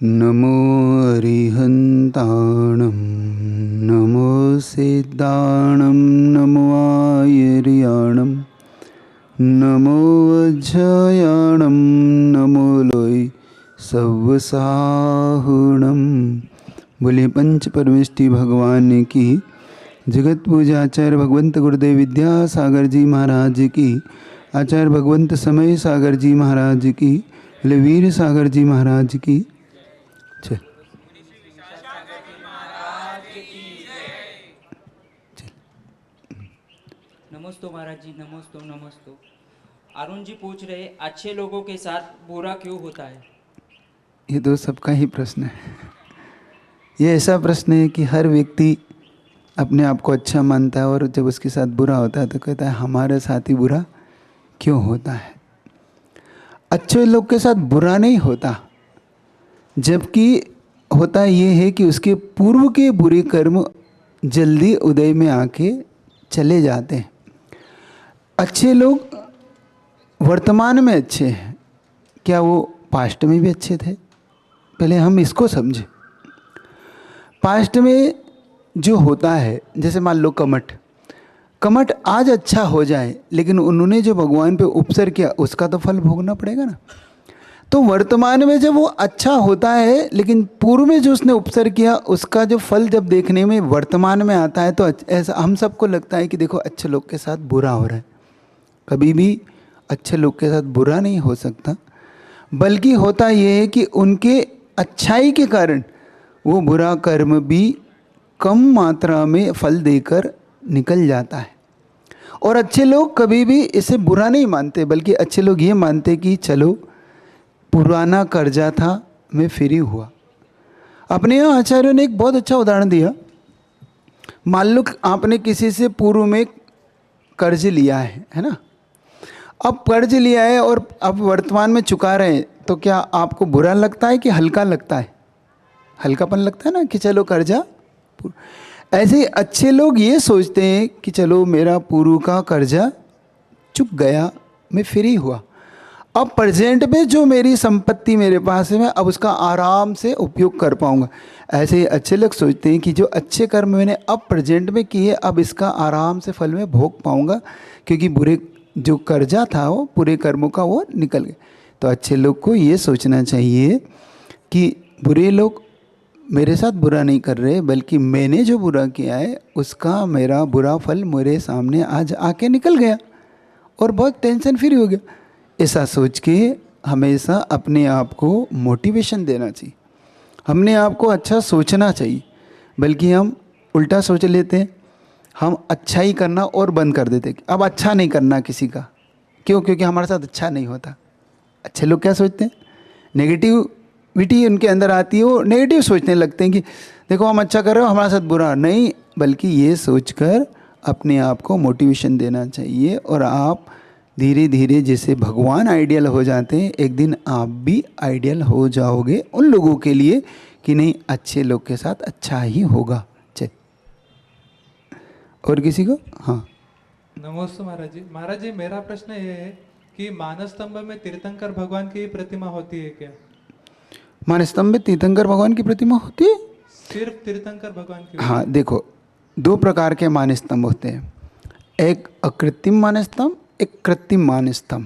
नमो अरिहन्ताणं नमो सिद्धाणं नमो आयर्याणं नमो वज्रयाणं नमो लोय सव्वसाहुणं। बोले पंच परमेष्टि भगवान की, जगत पूजा आचार्य भगवंत गुरुदेव विद्यासागर जी महाराज की, आचार्य भगवंत समय सागर जी महाराज की, बोले वीर सागर जी महाराज की। चल नमस्ते महाराज जी, नमस्ते नमस्ते। अरुण जी पूछ रहे, अच्छे लोगों के साथ बुरा क्यों होता है? ये तो सबका ही प्रश्न है। ये ऐसा प्रश्न है कि हर व्यक्ति अपने आप को अच्छा मानता है और जब उसके साथ बुरा होता है तो कहता है हमारे साथ ही बुरा क्यों होता है। अच्छे लोग के साथ बुरा नहीं होता, जबकि होता ये है कि उसके पूर्व के बुरे कर्म जल्दी उदय में आके चले जाते हैं। अच्छे लोग वर्तमान में अच्छे हैं, क्या वो पास्ट में भी अच्छे थे? पहले हम इसको समझें। पास्ट में जो होता है, जैसे मान लो कमठ आज अच्छा हो जाए, लेकिन उन्होंने जो भगवान पे उपसर किया उसका तो फल भोगना पड़ेगा ना। तो वर्तमान में जब वो अच्छा होता है, लेकिन पूर्व में जो उसने उपसर किया उसका जो फल जब देखने में वर्तमान में आता है, तो ऐसा हम सबको लगता है कि देखो अच्छे लोग के साथ बुरा हो रहा है। कभी भी अच्छे लोग के साथ बुरा नहीं हो सकता, बल्कि होता ये है कि उनके अच्छाई के कारण वो बुरा कर्म भी कम मात्रा में फल देकर निकल जाता है। और अच्छे लोग कभी भी इसे बुरा नहीं मानते, बल्कि अच्छे लोग ये मानते कि चलो पुराना कर्जा था, मैं फ्री हुआ। अपने यहाँ आचार्यों ने एक बहुत अच्छा उदाहरण दिया। मान लो आपने किसी से पूर्व में कर्ज लिया है ना। अब कर्ज लिया है और अब वर्तमान में चुका रहे हैं, तो क्या आपको बुरा लगता है कि हल्का लगता है? हल्कापन लगता है ना कि चलो कर्जा। ऐसे ही अच्छे लोग ये सोचते हैं कि चलो मेरा पूर्व का कर्जा चुक गया, मैं फ्री हुआ। अब प्रेजेंट में जो मेरी संपत्ति मेरे पास है, मैं अब उसका आराम से उपयोग कर पाऊंगा। ऐसे ही अच्छे लोग सोचते हैं कि जो अच्छे कर्म मैंने अब प्रेजेंट में किए, अब इसका आराम से फल में भोग पाऊंगा, क्योंकि बुरे जो कर्जा था वो पूरे कर्मों का वो निकल गया। तो अच्छे लोग को ये सोचना चाहिए कि बुरे लोग मेरे साथ बुरा नहीं कर रहे, बल्कि मैंने जो बुरा किया है उसका मेरा बुरा फल मेरे सामने आज आके निकल गया और बहुत टेंशन फ्री हो गया। ऐसा सोच के हमेशा अपने आप को मोटिवेशन देना चाहिए, हमने आप को अच्छा सोचना चाहिए। बल्कि हम उल्टा सोच लेते हैं, हम अच्छा ही करना और बंद कर देते हैं। अब अच्छा नहीं करना किसी का, क्यों? क्योंकि हमारे साथ अच्छा नहीं होता। अच्छे लोग क्या सोचते हैं, नेगेटिविटी उनके अंदर आती है, वो नेगेटिव सोचने लगते हैं कि देखो हम अच्छा कर रहे हो, हमारे साथ बुरा नहीं। बल्कि ये सोचकर अपने आप को मोटिवेशन देना चाहिए, और आप धीरे धीरे जैसे भगवान आइडियल हो जाते हैं, एक दिन आप भी आइडियल हो जाओगे उन लोगों के लिए कि नहीं, अच्छे लोग के साथ अच्छा ही होगा। चल और किसी को? हाँ नमस्ते महाराज जी। महाराज जी, मेरा प्रश्न ये है कि मानस स्तंभ में तीर्थंकर भगवान की प्रतिमा होती है क्या? मान स्तंभ में तीर्थंकर भगवान की प्रतिमा होती है? सिर्फ तीर्थंकर भगवान की हाँ होती है? देखो, दो प्रकार के मान स्तंभ होते हैं, एक अकृत्रिम मान स्तंभ, एक कृत्रिम मान स्तंभ।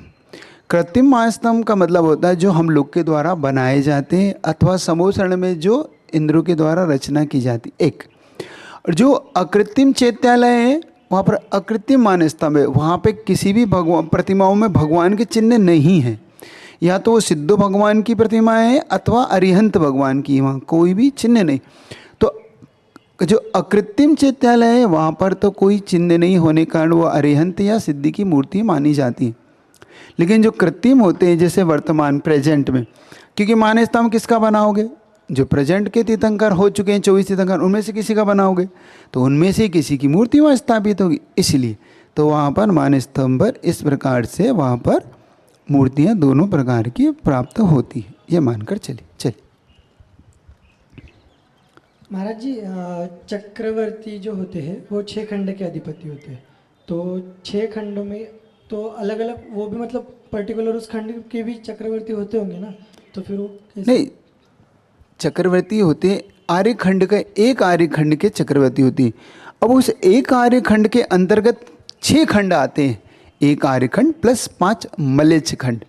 कृत्रिम मान स्तंभ का मतलब होता है जो हम लोग के द्वारा बनाए जाते हैं, अथवा समोसरण में जो इंद्रों के द्वारा रचना की जाती एक। और जो अकृत्रिम चैत्यालय है, वहाँ पर अकृत्रिम मान स्तंभ है, वहाँ पे किसी भी भगवान प्रतिमाओं में भगवान के चिन्ह नहीं है। या तो वो सिद्धो भगवान की प्रतिमा है अथवा अरिहंत भगवान की, वहाँ कोई भी चिन्ह नहीं। तो जो अकृत्रिम चैत्यालय है वहाँ पर तो कोई चिन्ह नहीं होने के कारण वो अरिहंत या सिद्धि की मूर्ति मानी जाती है। लेकिन जो कृत्रिम होते हैं, जैसे वर्तमान प्रेजेंट में, क्योंकि मान स्तंभ किसका बनाओगे? जो प्रेजेंट के तीर्थंकर हो चुके हैं 24 तीर्थंकर, उनमें से किसी का बनाओगे, तो उनमें से किसी की मूर्ति वहाँ स्थापित होगी। इसलिए तो वहाँ पर मान स्तंभ पर इस प्रकार से वहाँ पर मूर्तियाँ दोनों प्रकार की प्राप्त होती है, ये मानकर चलिए। महाराज जी, चक्रवर्ती जो होते हैं वो 6 खंड के अधिपति होते हैं। तो 6 खंडों में तो अलग अलग वो भी मतलब पर्टिकुलर उस खंड के भी चक्रवर्ती होते होंगे ना, तो फिर वो कैसे? नहीं, चक्रवर्ती होते आर्यखंड का, एक आर्यखंड के चक्रवर्ती होती है। अब उस एक आर्यखंड के अंतर्गत 6 खंड आते हैं, एक आर्यखंड प्लस 5 मलेच्छ खंड।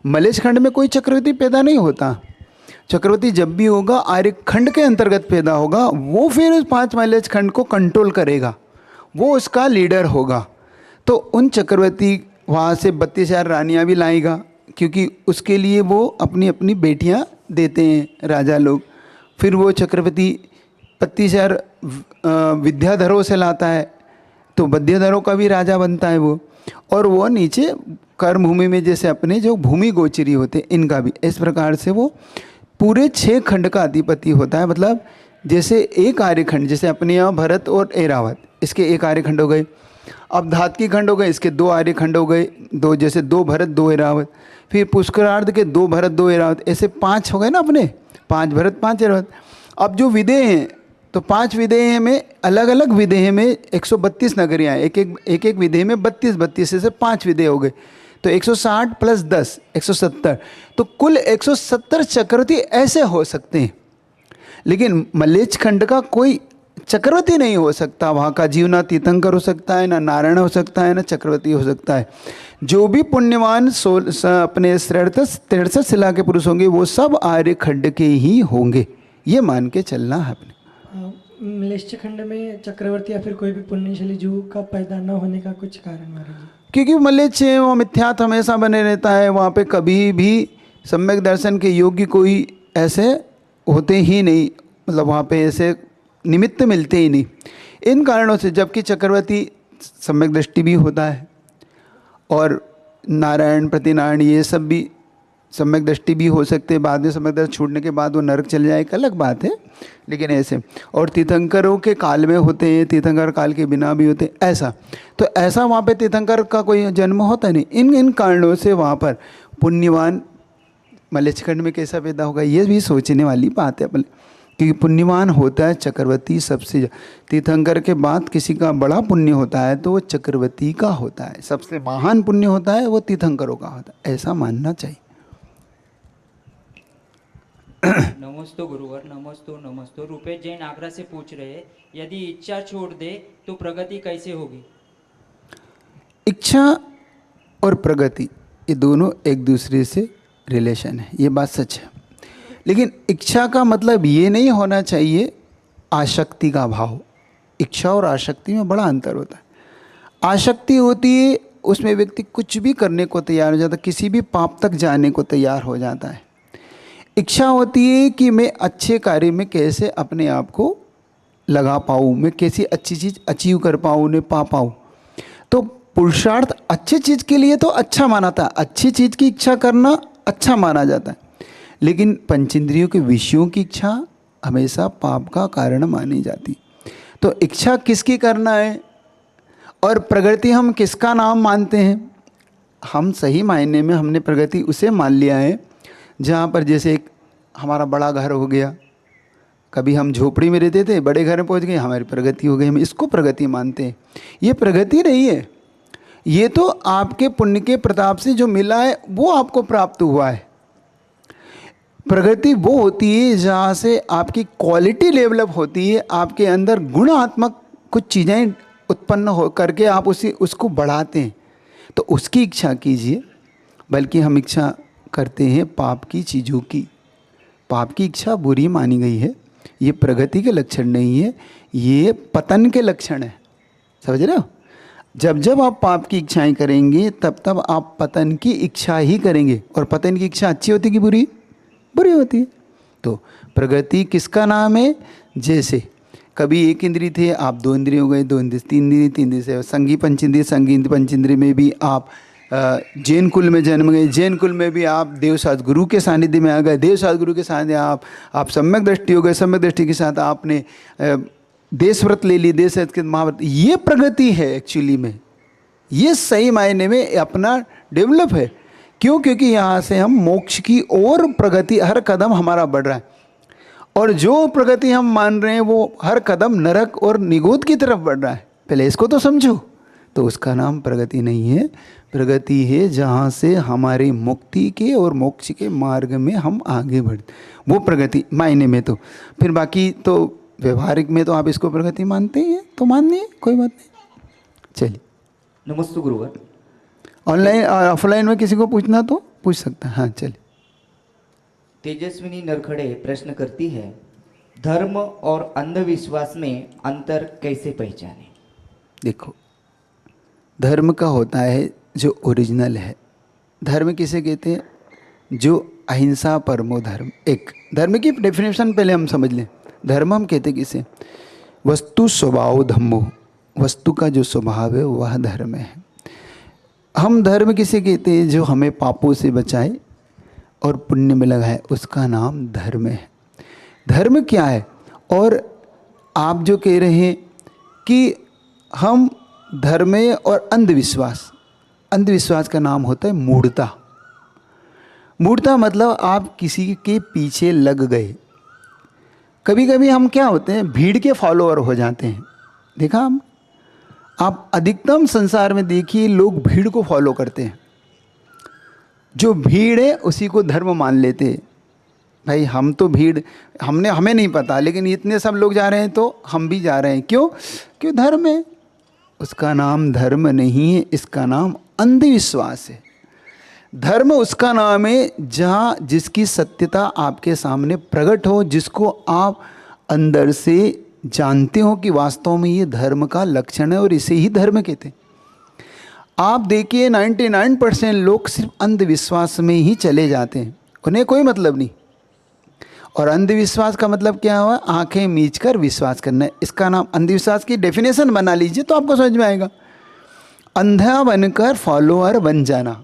मलेच्छ खंड में कोई चक्रवर्ती पैदा नहीं होता। चक्रवर्ती जब भी होगा आर्यखंड के अंतर्गत पैदा होगा, वो फिर उस 5 मलेच्छ खंड को कंट्रोल करेगा, वो उसका लीडर होगा। तो उन चक्रवर्ती वहाँ से 32,000 रानियाँ भी लाएगा, क्योंकि उसके लिए वो अपनी अपनी बेटियाँ देते हैं राजा लोग। फिर वो चक्रवर्ती 32,000 विद्याधरों से लाता है, तो विद्याधरों का भी राजा बनता है वो। और वो नीचे कर्म भूमि में जैसे अपने जो भूमि गोचरी होते इनका भी, इस प्रकार से वो पूरे 6 खंड का अधिपति होता है। मतलब जैसे एक आर्यखंड, जैसे अपने यहाँ भरत और ऐरावत, इसके एक आर्यखंड हो गए। अब धातकी खंड हो गए, इसके 2 आर्यखंड हो गए, 2 जैसे 2 भरत 2 ऐरावत। फिर पुष्करार्ध के 2 भरत 2 ऐरावत, ऐसे 5 हो गए ना अपने, 5 भरत 5 ऐरावत। अब जो विदेह हैं, तो 5 विदेह में अलग अलग विदेह में 132 नगरियाँ, एक एक विदेह में 32 से 5 विदेह हो गए, तो 160 प्लस 10 170, तो कुल 170 चक्रवर्ती ऐसे हो सकते हैं। लेकिन मलेच्छ खंड का कोई चक्रवर्ती नहीं हो सकता। वहाँ का जीव ना तीर्थंकर हो सकता है, ना नारायण हो सकता है, ना चक्रवर्ती हो सकता है। जो भी पुण्यवान अपने 63 शिला के पुरुष होंगे, वो सब आर्य खंड के ही होंगे, ये मान के चलना है अपने। मलेच्छ खंड में चक्रवर्ती या फिर कोई भी पुण्यशाली जीव का पैदा न होने का कुछ कारण महाराज जी? क्योंकि मलेच्छ है वो मिथ्यात्व हमेशा बने रहता है, वहाँ पे कभी भी सम्यक दर्शन के योग्य कोई ऐसे होते ही नहीं, मतलब वहाँ पे ऐसे निमित्त मिलते ही नहीं इन कारणों से। जबकि चक्रवर्ती सम्यक दृष्टि भी होता है, और नारायण प्रतिनारायण ये सब भी सम्यक दृष्टि भी हो सकते हैं। बाद में सम्यक दृष्टि छूटने के बाद वो नरक चले जाए, एक अलग बात है, लेकिन ऐसे। और तीर्थंकरों के काल में होते हैं, तीर्थंकर काल के बिना भी होते हैं, ऐसा। तो ऐसा वहाँ पे तीर्थंकर का कोई जन्म होता नहीं। इन कारणों से वहाँ पर पुण्यवान मलेच्छ खंड में कैसा पैदा होगा, ये भी सोचने वाली बात है अपने। क्योंकि पुण्यवान होता है चक्रवर्ती सबसे, तीर्थंकर के बाद किसी का बड़ा पुण्य होता है तो वो चक्रवर्ती का होता है, सबसे महान पुण्य होता है वो तीर्थंकरों का होता है, ऐसा मानना चाहिए। नमस्तो गुरुवर, नमस्तो। रुपेश जैन आगरा से पूछ रहे हैं, यदि इच्छा छोड़ दे तो प्रगति कैसे होगी? इच्छा और प्रगति ये दोनों एक दूसरे से रिलेशन है, ये बात सच है। लेकिन इच्छा का मतलब ये नहीं होना चाहिए आसक्ति का भाव। इच्छा और आसक्ति में बड़ा अंतर होता है। आसक्ति होती है उसमें व्यक्ति कुछ भी करने को तैयार हो जाता है, किसी भी पाप तक जाने को तैयार हो जाता है। इच्छा होती है कि मैं अच्छे कार्य में कैसे अपने आप को लगा पाऊँ, मैं कैसी अच्छी चीज़ अचीव कर पाऊँ, उन्हें पा पाऊँ। तो पुरुषार्थ अच्छी चीज़ के लिए तो अच्छा माना था, अच्छी चीज़ की इच्छा करना अच्छा माना जाता है। लेकिन पंचेंद्रियों के विषयों की इच्छा हमेशा पाप का कारण मानी जाती। तो इच्छा किसकी करना है और प्रगति हम किसका नाम मानते हैं? हम सही मायने में हमने प्रगति उसे मान लिया है जहाँ पर जैसे एक हमारा बड़ा घर हो गया, कभी हम झोपड़ी में रहते थे, बड़े घर में पहुँच गए, हमारी प्रगति हो गई, हम इसको प्रगति मानते हैं। ये प्रगति नहीं है, ये तो आपके पुण्य के प्रताप से जो मिला है वो आपको प्राप्त हुआ है। प्रगति वो होती है जहाँ से आपकी क्वालिटी डेवलप होती है, आपके अंदर गुणात्मक कुछ चीज़ें उत्पन्न हो करके आप उसको बढ़ाते हैं, तो उसकी इच्छा कीजिए। बल्कि हम इच्छा करते हैं पाप की चीज़ों की। पाप की इच्छा बुरी मानी गई है, ये प्रगति के लक्षण नहीं है, ये पतन के लक्षण है। समझ रहे हो? जब जब आप पाप की इच्छाएं करेंगे तब तब आप पतन की इच्छा ही करेंगे। और पतन की इच्छा अच्छी होती कि बुरी? बुरी होती है। तो प्रगति किसका नाम है? जैसे कभी एक इंद्रिय थे, आप 2 इंद्रिय हो गए, 2 इंद्रिय 3 इंद्रिय, 3 इंद्रिय से संगी पंचेंद्रिय, संगी पंचेंद्रिय में भी आप जैन कुल में जन्म गए, जैन कुल में भी आप देवशास्त्र गुरु के सानिध्य में आ गए, देवशास्त्र गुरु के सानिध्य आप सम्यक दृष्टि हो गए, सम्यक दृष्टि के साथ आपने देश व्रत ले ली, देश के महाव्रत। ये प्रगति है एक्चुअली में, ये सही मायने में अपना डेवलप है। क्यों? क्योंकि यहाँ से हम मोक्ष की और प्रगति, हर कदम हमारा बढ़ रहा है। और जो प्रगति हम मान रहे हैं वो हर कदम नरक और निगोद की तरफ बढ़ रहा है। पहले इसको तो समझो, तो उसका नाम प्रगति नहीं है। प्रगति है जहाँ से हमारी मुक्ति के और मोक्ष के मार्ग में हम आगे बढ़ते, वो प्रगति मायने में। तो फिर बाकी तो व्यवहारिक में तो आप इसको प्रगति मानते ही हैं, तो मानिए, कोई बात नहीं। चलिए, नमस्ते गुरुवर। ऑनलाइन ऑफलाइन में किसी को पूछना तो पूछ सकता है। हाँ चलिए। तेजस्विनी नरखड़े प्रश्न करती है, धर्म और अंधविश्वास में अंतर कैसे पहचाने? देखो, धर्म का होता है जो ओरिजिनल है। धर्म किसे कहते हैं? जो अहिंसा परमो धर्म। एक धर्म की डेफिनेशन पहले हम समझ लें। धर्म हम कहते किसे? वस्तु स्वभाव धम्मो, वस्तु का जो स्वभाव है वह धर्म है। हम धर्म किसे कहते हैं? जो हमें पापों से बचाए और पुण्य में लगाए, उसका नाम धर्म है। धर्म क्या है? और आप जो कह रहे हैं कि हम धर्म और अंधविश्वास, अंधविश्वास का नाम होता है मूढ़ता। मूढ़ता मतलब आप किसी के पीछे लग गए। कभी कभी हम क्या होते हैं, भीड़ के फॉलोअर हो जाते हैं। देखा हम, आप अधिकतम संसार में देखिए, लोग भीड़ को फॉलो करते हैं। जो भीड़ है उसी को धर्म मान लेते हैं। भाई हम तो भीड़, हमें नहीं पता, लेकिन इतने सब लोग जा रहे हैं तो हम भी जा रहे हैं। क्यों? क्यों? धर्म है। उसका नाम धर्म नहीं है, इसका नाम अंधविश्वास है। धर्म उसका नाम है जहाँ जिसकी सत्यता आपके सामने प्रकट हो, जिसको आप अंदर से जानते हो कि वास्तव में ये धर्म का लक्षण है और इसे ही धर्म कहते हैं। आप देखिए 99% लोग सिर्फ अंधविश्वास में ही चले जाते हैं, उन्हें कोई मतलब नहीं। और अंधविश्वास का मतलब क्या हुआ? आंखें मीच कर विश्वास करना है। इसका नाम अंधविश्वास की डेफिनेशन बना लीजिए तो आपको समझ में आएगा। अंधा बनकर फॉलोअर बन जाना,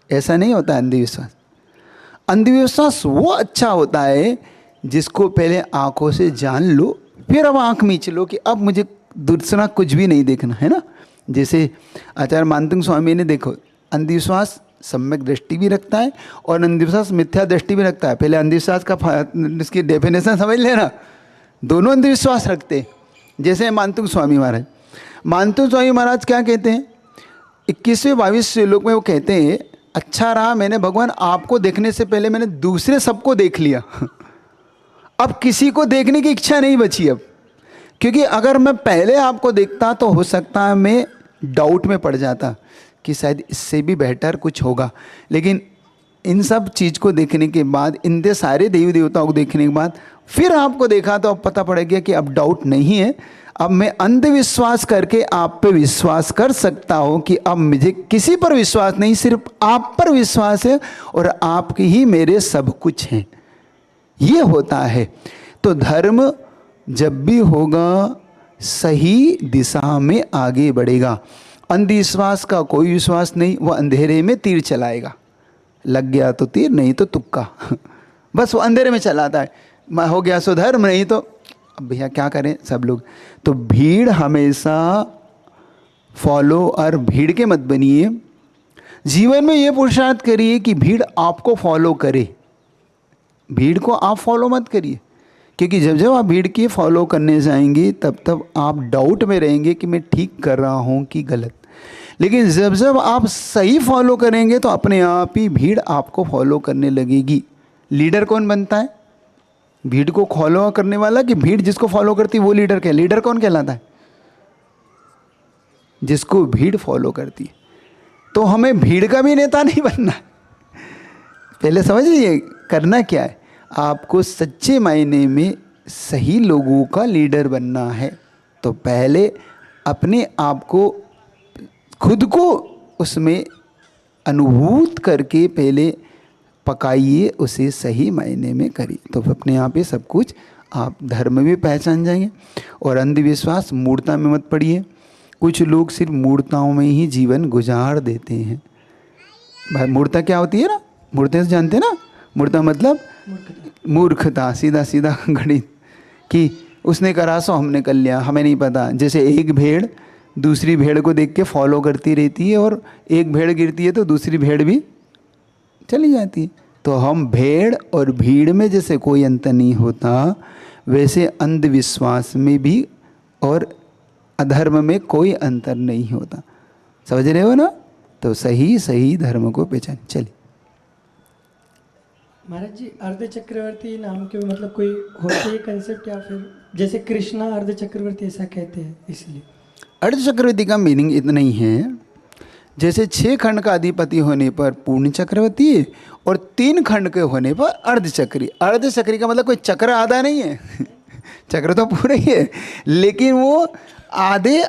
ऐसा नहीं होता है अंधविश्वास। अंधविश्वास वो अच्छा होता है जिसको पहले आंखों से जान लो, फिर अब आंख मीच लो कि अब मुझे दूसरा कुछ भी नहीं देखना है ना। जैसे आचार्य मानतंग स्वामी ने, देखो, अंधविश्वास सम्यक दृष्टि भी रखता है और अंधविश्वास मिथ्या दृष्टि भी रखता है। पहले अंधविश्वास का इसकी डेफिनेशन समझ लेना। दोनों अंधविश्वास रखते हैं। जैसे मानतंग स्वामी महाराज, मानतंग स्वामी महाराज क्या कहते हैं? 21वें 22 श्लोक में वो कहते हैं, अच्छा रहा मैंने भगवान आपको देखने से पहले मैंने दूसरे सबको देख लिया। अब किसी को देखने की इच्छा नहीं बची अब, क्योंकि अगर मैं पहले आपको देखता तो हो सकता है मैं डाउट में पड़ जाता कि शायद इससे भी बेहतर कुछ होगा। लेकिन इन सब चीज़ को देखने के बाद, इनके सारे देवी देवताओं को देखने के बाद फिर आपको देखा तो अब पता पड़ गया कि अब डाउट नहीं है। अब मैं अंधविश्वास करके आप पे विश्वास कर सकता हूँ कि अब मुझे किसी पर विश्वास नहीं, सिर्फ आप पर विश्वास है और आप ही मेरे सब कुछ हैं। ये होता है। तो धर्म जब भी होगा सही दिशा में आगे बढ़ेगा। अंधविश्वास का कोई विश्वास नहीं, वह अंधेरे में तीर चलाएगा। लग गया तो तीर, नहीं तो तुक्का। बस वो अंधेरे में चलाता है। मैं हो गया सो धर्म, नहीं तो अब भैया क्या करें सब लोग। तो भीड़ हमेशा फॉलो और भीड़ के मत बनिए। जीवन में ये पुरुषार्थ करिए कि भीड़ आपको फॉलो करे, भीड़ को आप फॉलो मत करिए। क्योंकि जब जब आप भीड़ की फॉलो करने जाएंगे तब तब आप डाउट में रहेंगे कि मैं ठीक कर रहा हूँ कि गलत। लेकिन जब जब आप सही फॉलो करेंगे तो अपने आप ही भीड़ आपको फॉलो करने लगेगी। लीडर कौन बनता है? भीड़ को फॉलो करने वाला, कि भीड़ जिसको फॉलो करती है वो लीडर क्या? लीडर कौन कहलाता है? जिसको भीड़ फॉलो करती है। तो हमें भीड़ का भी नेता नहीं बनना है। पहले समझ लीजिए करना क्या है। आपको सच्चे मायने में सही लोगों का लीडर बनना है। तो पहले अपने आप को, खुद को उसमें अनुभूत करके पहले पकाइए, उसे सही मायने में करिए, तो अपने आप ही सब कुछ आप धर्म भी पहचान जाएंगे। और अंधविश्वास, मूढ़ता में मत पड़िए। कुछ लोग सिर्फ मूढ़ताओं में ही जीवन गुजार देते हैं। भाई मूढ़ता क्या होती है ना? मूढ़ता से जानते हैं ना? मूढ़ता मतलब मूर्खता, सीधा सीधा गणित, कि उसने करा सो हमने कर लिया, हमें नहीं पता। जैसे एक भेड़ दूसरी भेड़ को देख के फॉलो करती रहती है और एक भेड़ गिरती है तो दूसरी भेड़ भी चली जाती है। तो हम भेड़ और भीड़ में जैसे कोई अंतर नहीं होता, वैसे अंधविश्वास में भी और अधर्म में कोई अंतर नहीं होता। समझ रहे हो ना? तो सही सही धर्म को पहचान। चलिए। महाराज जी, अर्ध चक्रवर्ती नाम के मतलब कोई होते है कंसेप्ट, या फिर जैसे कृष्णा अर्ध चक्रवर्ती ऐसा कहते हैं इसलिए? अर्ध चक्रवर्ती का मीनिंग इतना ही है, जैसे 6 खंड का अधिपति होने पर पूर्ण चक्रवर्ती है और 3 खंड के होने पर अर्धचक्री। अर्धचक्री का मतलब कोई चक्र आधा नहीं है चक्र तो पूरा ही है, लेकिन वो आधे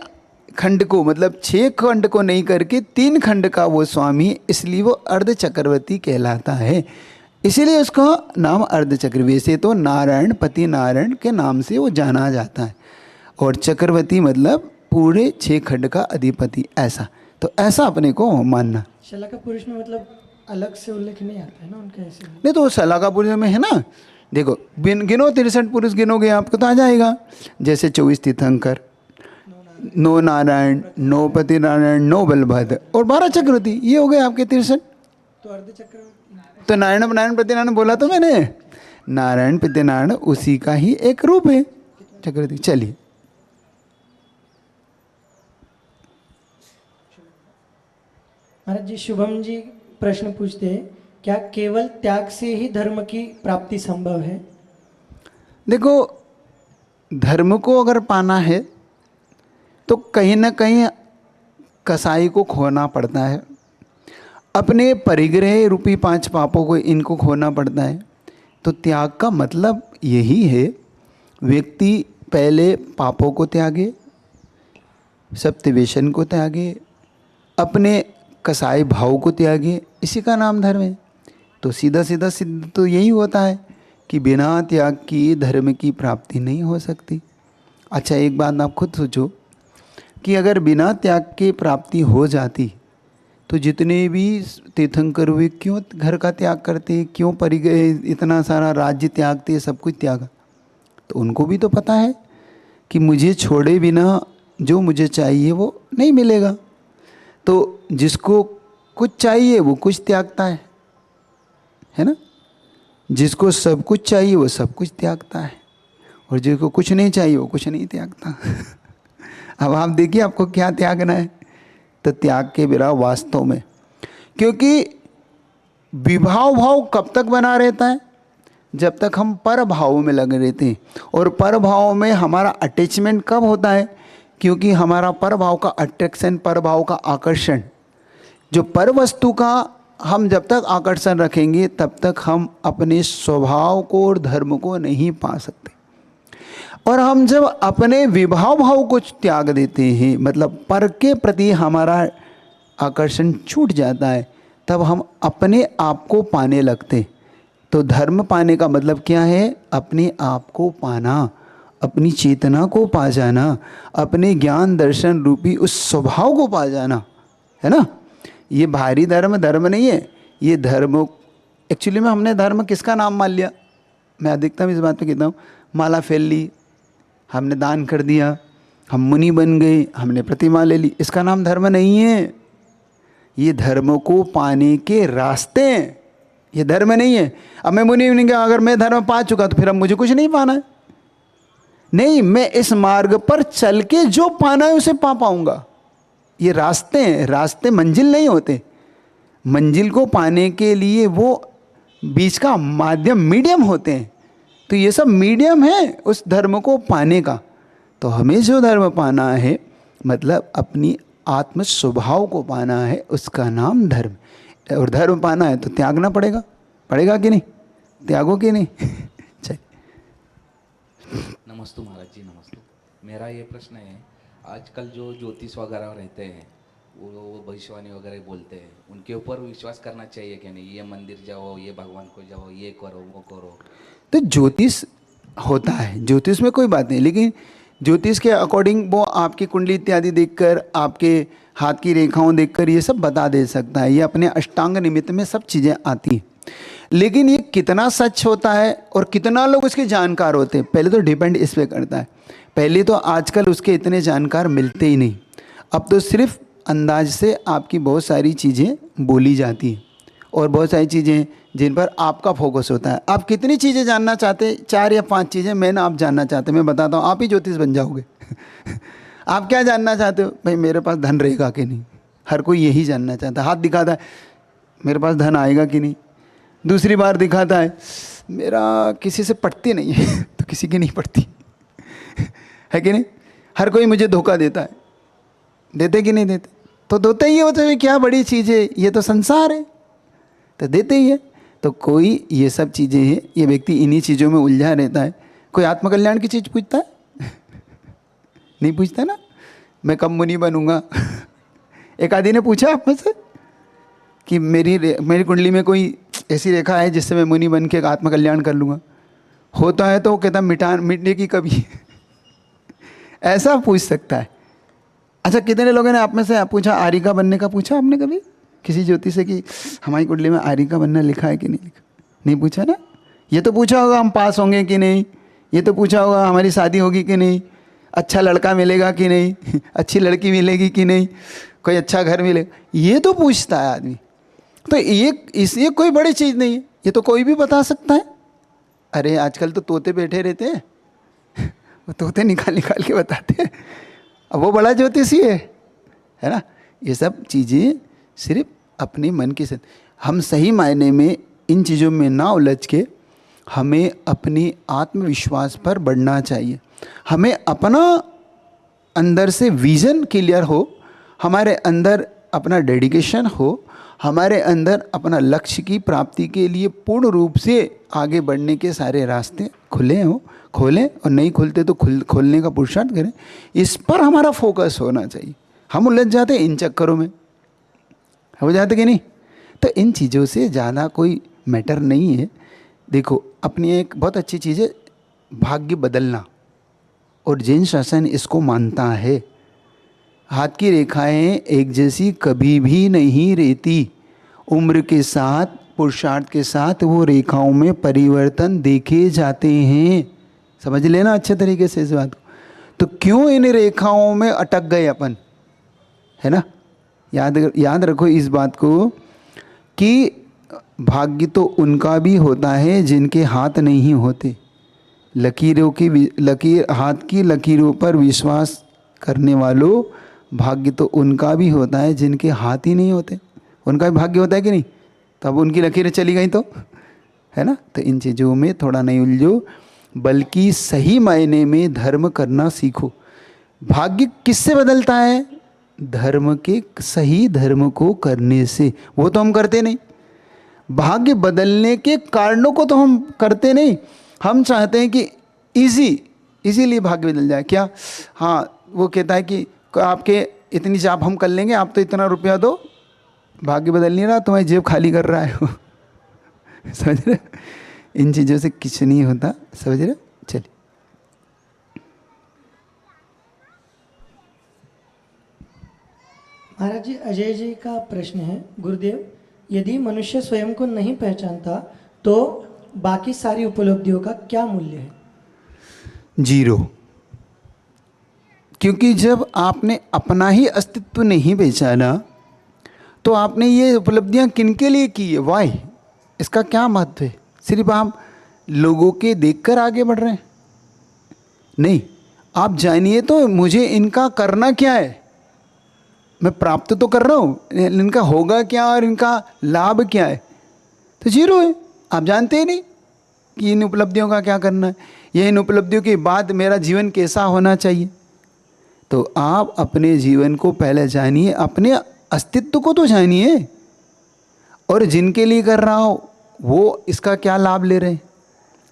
खंड को मतलब 6 खंड को नहीं करके 3 खंड का वो स्वामी है, इसलिए वो अर्ध चक्रवर्ती कहलाता है। इसीलिए उसका नाम अर्धचक्र। वैसे तो नारायण, पति नारायण के नाम से वो जाना जाता है, और चक्रवर्ती मतलब पूरे 6 खंड का अधिपति, ऐसा। तो ऐसा अपने को मानना। शलाका पुरुष में मतलब अलग से उल्लेख नहीं आता है ना उनका ऐसे? नहीं तो शलाका पुरुष में है ना, देखो गिनो 63 पुरुष गिनोगे आपको तो आ जाएगा। जैसे 24 तीर्थंकर, 9 नारायण, 9 पति नारायण, 9 बलभद्र और 12 चक्रवर्ती, ये हो गए आपके 63। तो अर्ध चक्रवर्ती तो नारायण पति नारायण बोला तो मैंने, नारायण पति नारायण उसी का ही एक रूप है चक्रवर्ती। चलिए। महाराज जी, शुभम जी प्रश्न पूछते हैं, क्या केवल त्याग से ही धर्म की प्राप्ति संभव है? देखो, धर्म को अगर पाना है तो कहीं ना कहीं कसाई को खोना पड़ता है, अपने परिग्रह रूपी 5 पापों को, इनको खोना पड़ता है। तो त्याग का मतलब यही है, व्यक्ति पहले पापों को त्यागे, सप्तव्यसन को त्यागे, अपने कसाई भाव को त्यागे, इसी का नाम धर्म है। तो सीधा सीधा सिद्ध तो यही होता है कि बिना त्याग की धर्म की प्राप्ति नहीं हो सकती। अच्छा, एक बात आप खुद सोचो कि अगर बिना त्याग के प्राप्ति हो जाती तो जितने भी तीर्थंकर हुए क्यों घर का त्याग करते, क्यों परिग्रह इतना सारा राज्य त्यागते, सब कुछ त्यागा? तो उनको भी तो पता है कि मुझे छोड़े बिना जो मुझे चाहिए वो नहीं मिलेगा। तो जिसको कुछ चाहिए वो कुछ त्यागता है ना? जिसको सब कुछ चाहिए वो सब कुछ त्यागता है, और जिसको कुछ नहीं चाहिए वो कुछ नहीं त्यागता अब आप देखिए आपको क्या त्यागना है। तो त्याग के बिना वास्तव में, क्योंकि विभाव भाव कब तक बना रहता है? जब तक हम पर भाव में लगे रहते हैं। और पर भाव में हमारा अटैचमेंट कब होता है? क्योंकि हमारा पर भाव का अट्रैक्शन, पर भाव का आकर्षण, जो पर वस्तु का हम जब तक आकर्षण रखेंगे तब तक हम अपने स्वभाव को और धर्म को नहीं पा सकते। और हम जब अपने विभाव भाव को त्याग देते हैं, मतलब पर के प्रति हमारा आकर्षण छूट जाता है, तब हम अपने आप को पाने लगते। तो धर्म पाने का मतलब क्या है? अपने आप को पाना, अपनी चेतना को पा जाना, अपने ज्ञान दर्शन रूपी उस स्वभाव को पा जाना, है ना? ये भारी धर्म धर्म नहीं है। ये धर्म एक्चुअली में हमने धर्म किसका नाम मान लिया? मैं अधिकतम इस बात पे कहता हूँ, माला फेल ली, हमने दान कर दिया, हम मुनि बन गए, हमने प्रतिमा ले ली, इसका नाम धर्म नहीं है। ये धर्म को पाने के रास्ते हैं, ये धर्म नहीं है। अब मैं मुनि बन गया, अगर मैं धर्म पा चुका तो फिर अब मुझे कुछ नहीं पाना है। नहीं, मैं इस मार्ग पर चल के जो पाना है उसे पा पाऊंगा। ये रास्ते हैं, रास्ते मंजिल नहीं होते। मंजिल को पाने के लिए वो बीच का माध्यम, मीडियम होते हैं। तो ये सब मीडियम है उस धर्म को पाने का। तो हमें जो धर्म पाना है, मतलब अपनी आत्म स्वभाव को पाना है, उसका नाम धर्म। और धर्म पाना है तो त्यागना पड़ेगा, पड़ेगा कि नहीं? त्यागो कि नहीं? चलिए। नमस्ते महाराज जी, नमस्ते। मेरा ये प्रश्न है, आजकल जो ज्योतिष वगैरह रहते हैं वो भविष्यवाणी वगैरह बोलते हैं, उनके ऊपर विश्वास करना चाहिए कि नहीं? ये मंदिर जाओ, ये भगवान को जाओ, ये करो, वो करो। तो ज्योतिष होता है, ज्योतिष में कोई बात नहीं, लेकिन ज्योतिष के अकॉर्डिंग वो आपकी कुंडली इत्यादि देखकर, आपके हाथ की रेखाओं देखकर ये सब बता दे सकता है। ये अपने अष्टांग निमित्त में सब चीज़ें आती हैं। लेकिन ये कितना सच होता है और कितना लोग उसके जानकार होते हैं, पहले तो डिपेंड इस पर करता है। पहले तो आजकल उसके इतने जानकार मिलते ही नहीं। अब तो सिर्फ अंदाज से आपकी बहुत सारी चीज़ें बोली जाती हैं, और बहुत सारी चीज़ें जिन पर आपका फोकस होता है। आप कितनी चीज़ें जानना चाहते? 4 या 5 चीज़ें मैं ना आप जानना चाहते, मैं बताता हूँ, आप ही ज्योतिष बन जाओगे आप क्या जानना चाहते हो? भाई मेरे पास धन रहेगा कि नहीं, हर कोई यही जानना चाहता है। हाथ दिखाता है, मेरे पास धन आएगा कि नहीं। दूसरी बार दिखाता है, मेरा किसी से पटती नहीं है तो किसी की नहीं पटती है कि नहीं। हर कोई मुझे धोखा देता है, देते कि नहीं देते? तो देते ही हो, तो क्या बड़ी चीज़ है, ये तो संसार है, तो देते ही है। तो कोई ये सब चीज़ें हैं, ये व्यक्ति इन्हीं चीज़ों में उलझा रहता है। कोई आत्मकल्याण की चीज़ पूछता है? नहीं पूछता ना, मैं कब मुनि बनूंगा एक आदि ने पूछा आप में से कि मेरी कुंडली में कोई ऐसी रेखा है जिससे मैं मुनि बन के आत्मकल्याण कर लूँगा? होता है तो वो कहता मिटने की कभी ऐसा पूछ सकता है। अच्छा, कितने लोगों ने आप में से पूछा आरिका बनने का? पूछा आपने कभी किसी ज्योतिष से कि हमारी कुंडली में आरिका बनना लिखा है कि नहीं लिखा? नहीं पूछा ना। ये तो पूछा होगा हम पास होंगे कि नहीं, ये तो पूछा होगा हमारी शादी होगी कि नहीं, अच्छा लड़का मिलेगा कि नहीं, अच्छी लड़की मिलेगी कि नहीं, कोई अच्छा घर मिलेगा, ये तो पूछता है आदमी। तो ये कोई बड़ी चीज़ नहीं है, ये तो कोई भी बता सकता है। अरे आजकल तो तोते बैठे रहते हैं वो तोते निकाल निकाल के बताते हैं, अब वो बड़ा ज्योतिषी है ना। ये सब चीज़ें सिर्फ अपने मन की हम सही मायने में इन चीज़ों में ना उलझ के हमें अपनी आत्मविश्वास पर बढ़ना चाहिए। हमें अपना अंदर से विज़न क्लियर हो, हमारे अंदर अपना डेडिकेशन हो, हमारे अंदर अपना लक्ष्य की प्राप्ति के लिए पूर्ण रूप से आगे बढ़ने के सारे रास्ते खोलें, और नहीं खुलते तो खोलने का पुरुषार्थ करें। इस पर हमारा फोकस होना चाहिए। हम उलझ जाते इन चक्करों में, हो जाते कि नहीं। तो इन चीज़ों से ज़्यादा कोई मैटर नहीं है। देखो, अपनी एक बहुत अच्छी चीज़ है भाग्य बदलना, और जैन शासन इसको मानता है। हाथ की रेखाएं एक जैसी कभी भी नहीं रहती, उम्र के साथ, पुरुषार्थ के साथ वो रेखाओं में परिवर्तन देखे जाते हैं। समझ लेना अच्छे तरीके से इस बात को। तो क्यों इन रेखाओं में अटक गए अपन, है ना। याद रखो इस बात को कि भाग्य तो उनका भी होता है जिनके हाथ नहीं होते। हाथ की लकीरों पर विश्वास करने वालों, भाग्य तो उनका भी होता है जिनके हाथ ही नहीं होते। उनका भी भाग्य होता है कि नहीं? तब उनकी लकीरें चली गई तो, है ना। तो इन चीज़ों में थोड़ा नहीं उलझो, बल्कि सही मायने में धर्म करना सीखो। भाग्य किससे बदलता है? धर्म के, सही धर्म को करने से। वो तो हम करते नहीं। भाग्य बदलने के कारणों को तो हम करते नहीं। हम चाहते हैं कि इजीली भाग्य बदल जाए। क्या? हाँ, वो कहता है कि आपके इतनी जाप हम कर लेंगे, आप तो इतना रुपया दो, भाग्य बदल नहीं रहा, तुम्हारी जेब खाली कर रहा है वो समझ रहे? इन चीज़ों से कुछ नहीं होता, समझ रहे? चलिए, महाराज जी, अजय जी का प्रश्न है, गुरुदेव, यदि मनुष्य स्वयं को नहीं पहचानता तो बाकी सारी उपलब्धियों का क्या मूल्य है? 0। क्योंकि जब आपने अपना ही अस्तित्व नहीं पहचाना तो आपने ये उपलब्धियां किनके लिए की है? वाई? इसका क्या महत्व है? सिर्फ आप लोगों के देखकर आगे बढ़ रहे हैं? नहीं, आप जानिए तो मुझे इनका करना क्या है। मैं प्राप्त तो कर रहा हूँ, इनका होगा क्या और इनका लाभ क्या है? तो 0 है। आप जानते ही नहीं कि इन उपलब्धियों का क्या करना है, या इन उपलब्धियों के बाद मेरा जीवन कैसा होना चाहिए। तो आप अपने जीवन को पहले जानिए, अपने अस्तित्व को तो जानिए, और जिनके लिए कर रहा हो वो इसका क्या लाभ ले रहे हैं।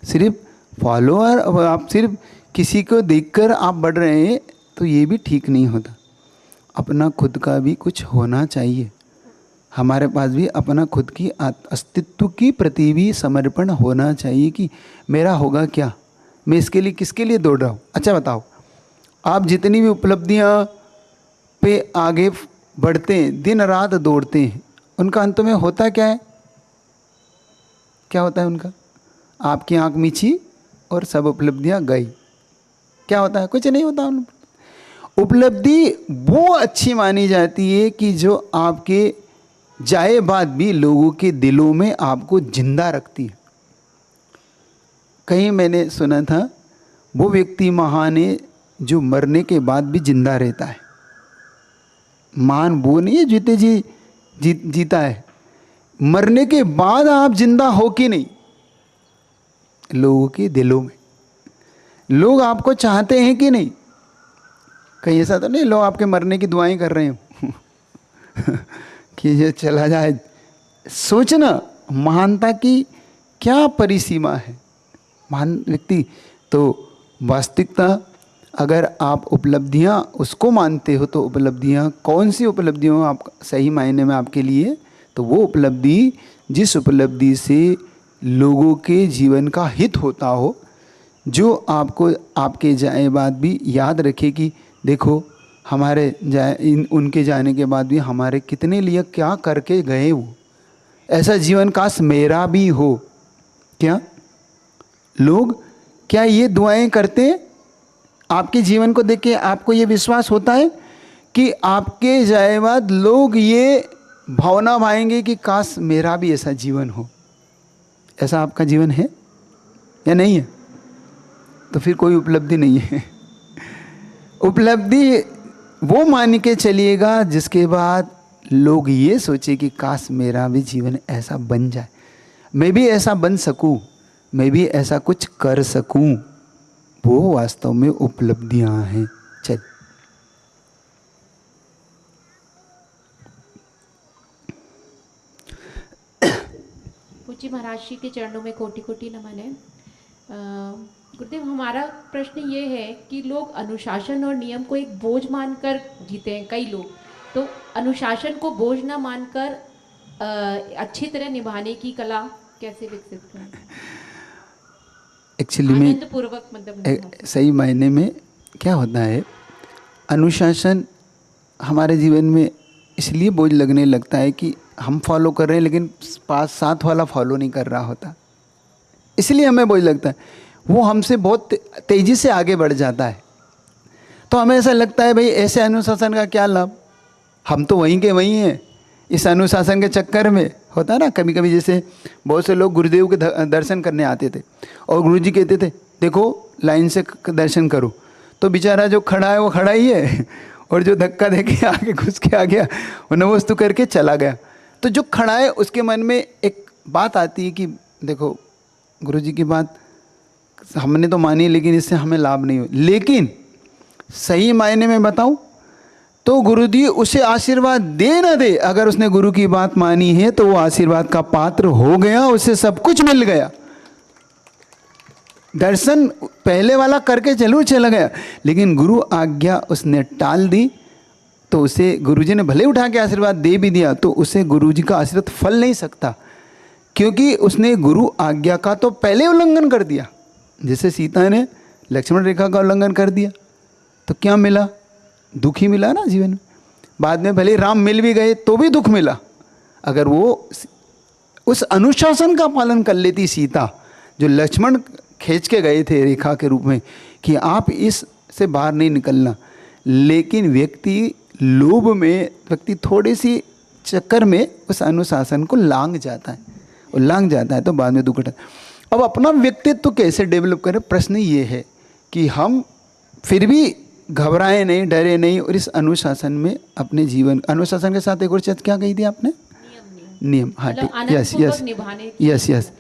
सिर्फ फॉलोअर, आप सिर्फ किसी को देखकर आप बढ़ रहे हैं तो ये भी ठीक नहीं होता। अपना खुद का भी कुछ होना चाहिए। हमारे पास भी अपना खुद की अस्तित्व की प्रति भी समर्पण होना चाहिए कि मेरा होगा क्या, मैं इसके लिए किसके लिए दौड़ रहा हूँ। अच्छा बताओ, आप जितनी भी उपलब्धियाँ पे आगे बढ़ते हैं, दिन रात दौड़ते हैं, उनका अंत में होता क्या है? क्या होता है उनका? आपकी आँख मीची और सब उपलब्धियाँ गई। क्या होता है? कुछ नहीं होता। उपलब्धि वो अच्छी मानी जाती है कि जो आपके जाए बाद भी लोगों के दिलों में आपको जिंदा रखती है। कहीं मैंने सुना था, वो व्यक्ति महान है जो मरने के बाद भी जिंदा रहता है। मान वो नहीं है जीते जी जीता है, मरने के बाद आप जिंदा हो कि नहीं। लोगों के दिलों में लोग आपको चाहते हैं कि नहीं। कहीं ऐसा तो नहीं लोग आपके मरने की दुआएं कर रहे हो कि ये चला जाए। सोचना महानता की क्या परिसीमा है। महान व्यक्ति तो वास्तविकता अगर आप उपलब्धियां उसको मानते हो तो उपलब्धियां कौन सी उपलब्धियां आप सही मायने में आपके लिए, तो वो उपलब्धि जिस उपलब्धि से लोगों के जीवन का हित होता हो, जो आपको आपके जाए बाद भी याद रखे कि देखो हमारे उनके जाने के बाद भी हमारे कितने लिए क्या करके गए वो। ऐसा जीवन काश मेरा भी हो। क्या लोग क्या ये दुआएं करते हैं? आपके जीवन को देख के आपको ये विश्वास होता है कि आपके जाए बाद लोग ये भावना भाएंगे कि काश मेरा भी ऐसा जीवन हो। ऐसा आपका जीवन है या नहीं है? तो फिर कोई उपलब्धि नहीं है। उपलब्धि वो मान के चलिएगा जिसके बाद लोग ये सोचे कि काश मेरा भी जीवन ऐसा बन जाए, मैं भी ऐसा बन सकूं, मैं भी ऐसा कुछ कर सकूं। वो वास्तव में उपलब्धियां हैं। चल पूज्य महाराज जी के चरणों में कोटि कोटि नमन है। गुरुदेव, हमारा प्रश्न ये है कि लोग अनुशासन और नियम को एक बोझ मानकर जीते हैं। कई लोग तो अनुशासन को बोझ ना मानकर अच्छी तरह निभाने की कला कैसे विकसित करें? एक्चुअली में आनंद पूर्वक मतलब सही मायने में क्या होता है, अनुशासन हमारे जीवन में इसलिए बोझ लगने लगता है कि हम फॉलो कर रहे हैं लेकिन पास साथ वाला फॉलो नहीं कर रहा होता, इसलिए हमें बोझ लगता है। वो हमसे बहुत तेज़ी से आगे बढ़ जाता है तो हमें ऐसा लगता है भाई ऐसे अनुशासन का क्या लाभ, हम तो वहीं के वहीं हैं। इस अनुशासन के चक्कर में होता है ना, कभी कभी जैसे बहुत से लोग गुरुदेव के दर्शन करने आते थे और गुरुजी कहते थे देखो लाइन से दर्शन करो, तो बेचारा जो खड़ा है वो खड़ा ही है और जो धक्का दे के आगे घुस के आ गया वो नमस्तु करके चला गया। तो जो खड़ा है उसके मन में एक बात आती है कि देखो गुरुजी की बात हमने तो मानी लेकिन इससे हमें लाभ नहीं हो। लेकिन सही मायने में बताऊं तो गुरुजी उसे आशीर्वाद दे ना दे, अगर उसने गुरु की बात मानी है तो वो आशीर्वाद का पात्र हो गया, उसे सब कुछ मिल गया। दर्शन पहले वाला करके जरूर चला गया लेकिन गुरु आज्ञा उसने टाल दी तो उसे गुरुजी ने भले उठा के आशीर्वाद दे भी दिया तो उसे गुरुजी का आशीर्वाद फल नहीं सकता, क्योंकि उसने गुरु आज्ञा का तो पहले उल्लंघन कर दिया। जैसे सीता ने लक्ष्मण रेखा का उल्लंघन कर दिया तो क्या मिला, दुख ही मिला ना जीवन में। बाद में भले राम मिल भी गए तो भी दुख मिला। अगर वो उस अनुशासन का पालन कर लेती सीता, जो लक्ष्मण खींच के गए थे रेखा के रूप में कि आप इस से बाहर नहीं निकलना, लेकिन व्यक्ति लोभ में, व्यक्ति थोड़ी सी चक्कर में उस अनुशासन को लांग जाता है और लांग जाता है तो बाद में दुख उठा। अब अपना व्यक्तित्व कैसे डेवलप करें, प्रश्न ये है कि हम फिर भी घबराए नहीं, डरे नहीं और इस अनुशासन में अपने जीवन, अनुशासन के साथ एक और चीज क्या कही थी आपने? नियम। हाँ ठीक, यस यस यस यस,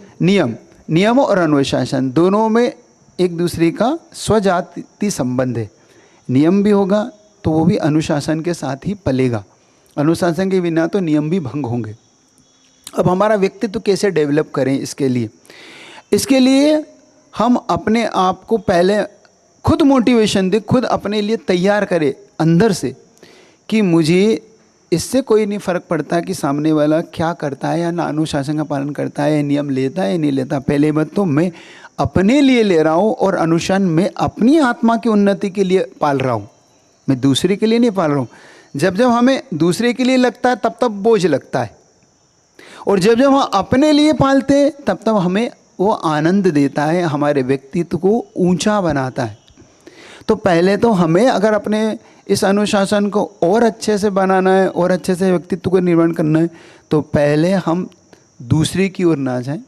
नियम और अनुशासन दोनों में एक दूसरे का स्वजाति संबंध है। नियम भी होगा तो वो भी अनुशासन के साथ ही पलेगा, अनुशासन के बिना तो नियम भी भंग होंगे। अब हमारा व्यक्तित्व कैसे डेवलप करें, इसके लिए हम अपने आप को पहले खुद मोटिवेशन दे, खुद अपने लिए तैयार करें अंदर से कि मुझे इससे कोई नहीं फ़र्क पड़ता कि सामने वाला क्या करता है या ना अनुशासन का पालन करता है, नियम लेता है या नहीं लेता। पहले बात तो मैं अपने लिए ले रहा हूँ और अनुशासन मैं अपनी आत्मा की उन्नति के लिए पाल रहा हूँ, मैं दूसरे के लिए नहीं पाल रहा हूँ। जब जब हमें दूसरे के लिए लगता है तब तब बोझ लगता है, और जब जब हम अपने लिए पालते हैं तब तब हमें वो आनंद देता है, हमारे व्यक्तित्व को ऊंचा बनाता है। तो पहले तो हमें अगर अपने इस अनुशासन को और अच्छे से बनाना है और अच्छे से व्यक्तित्व को निर्माण करना है तो पहले हम दूसरे की ओर ना जाएं,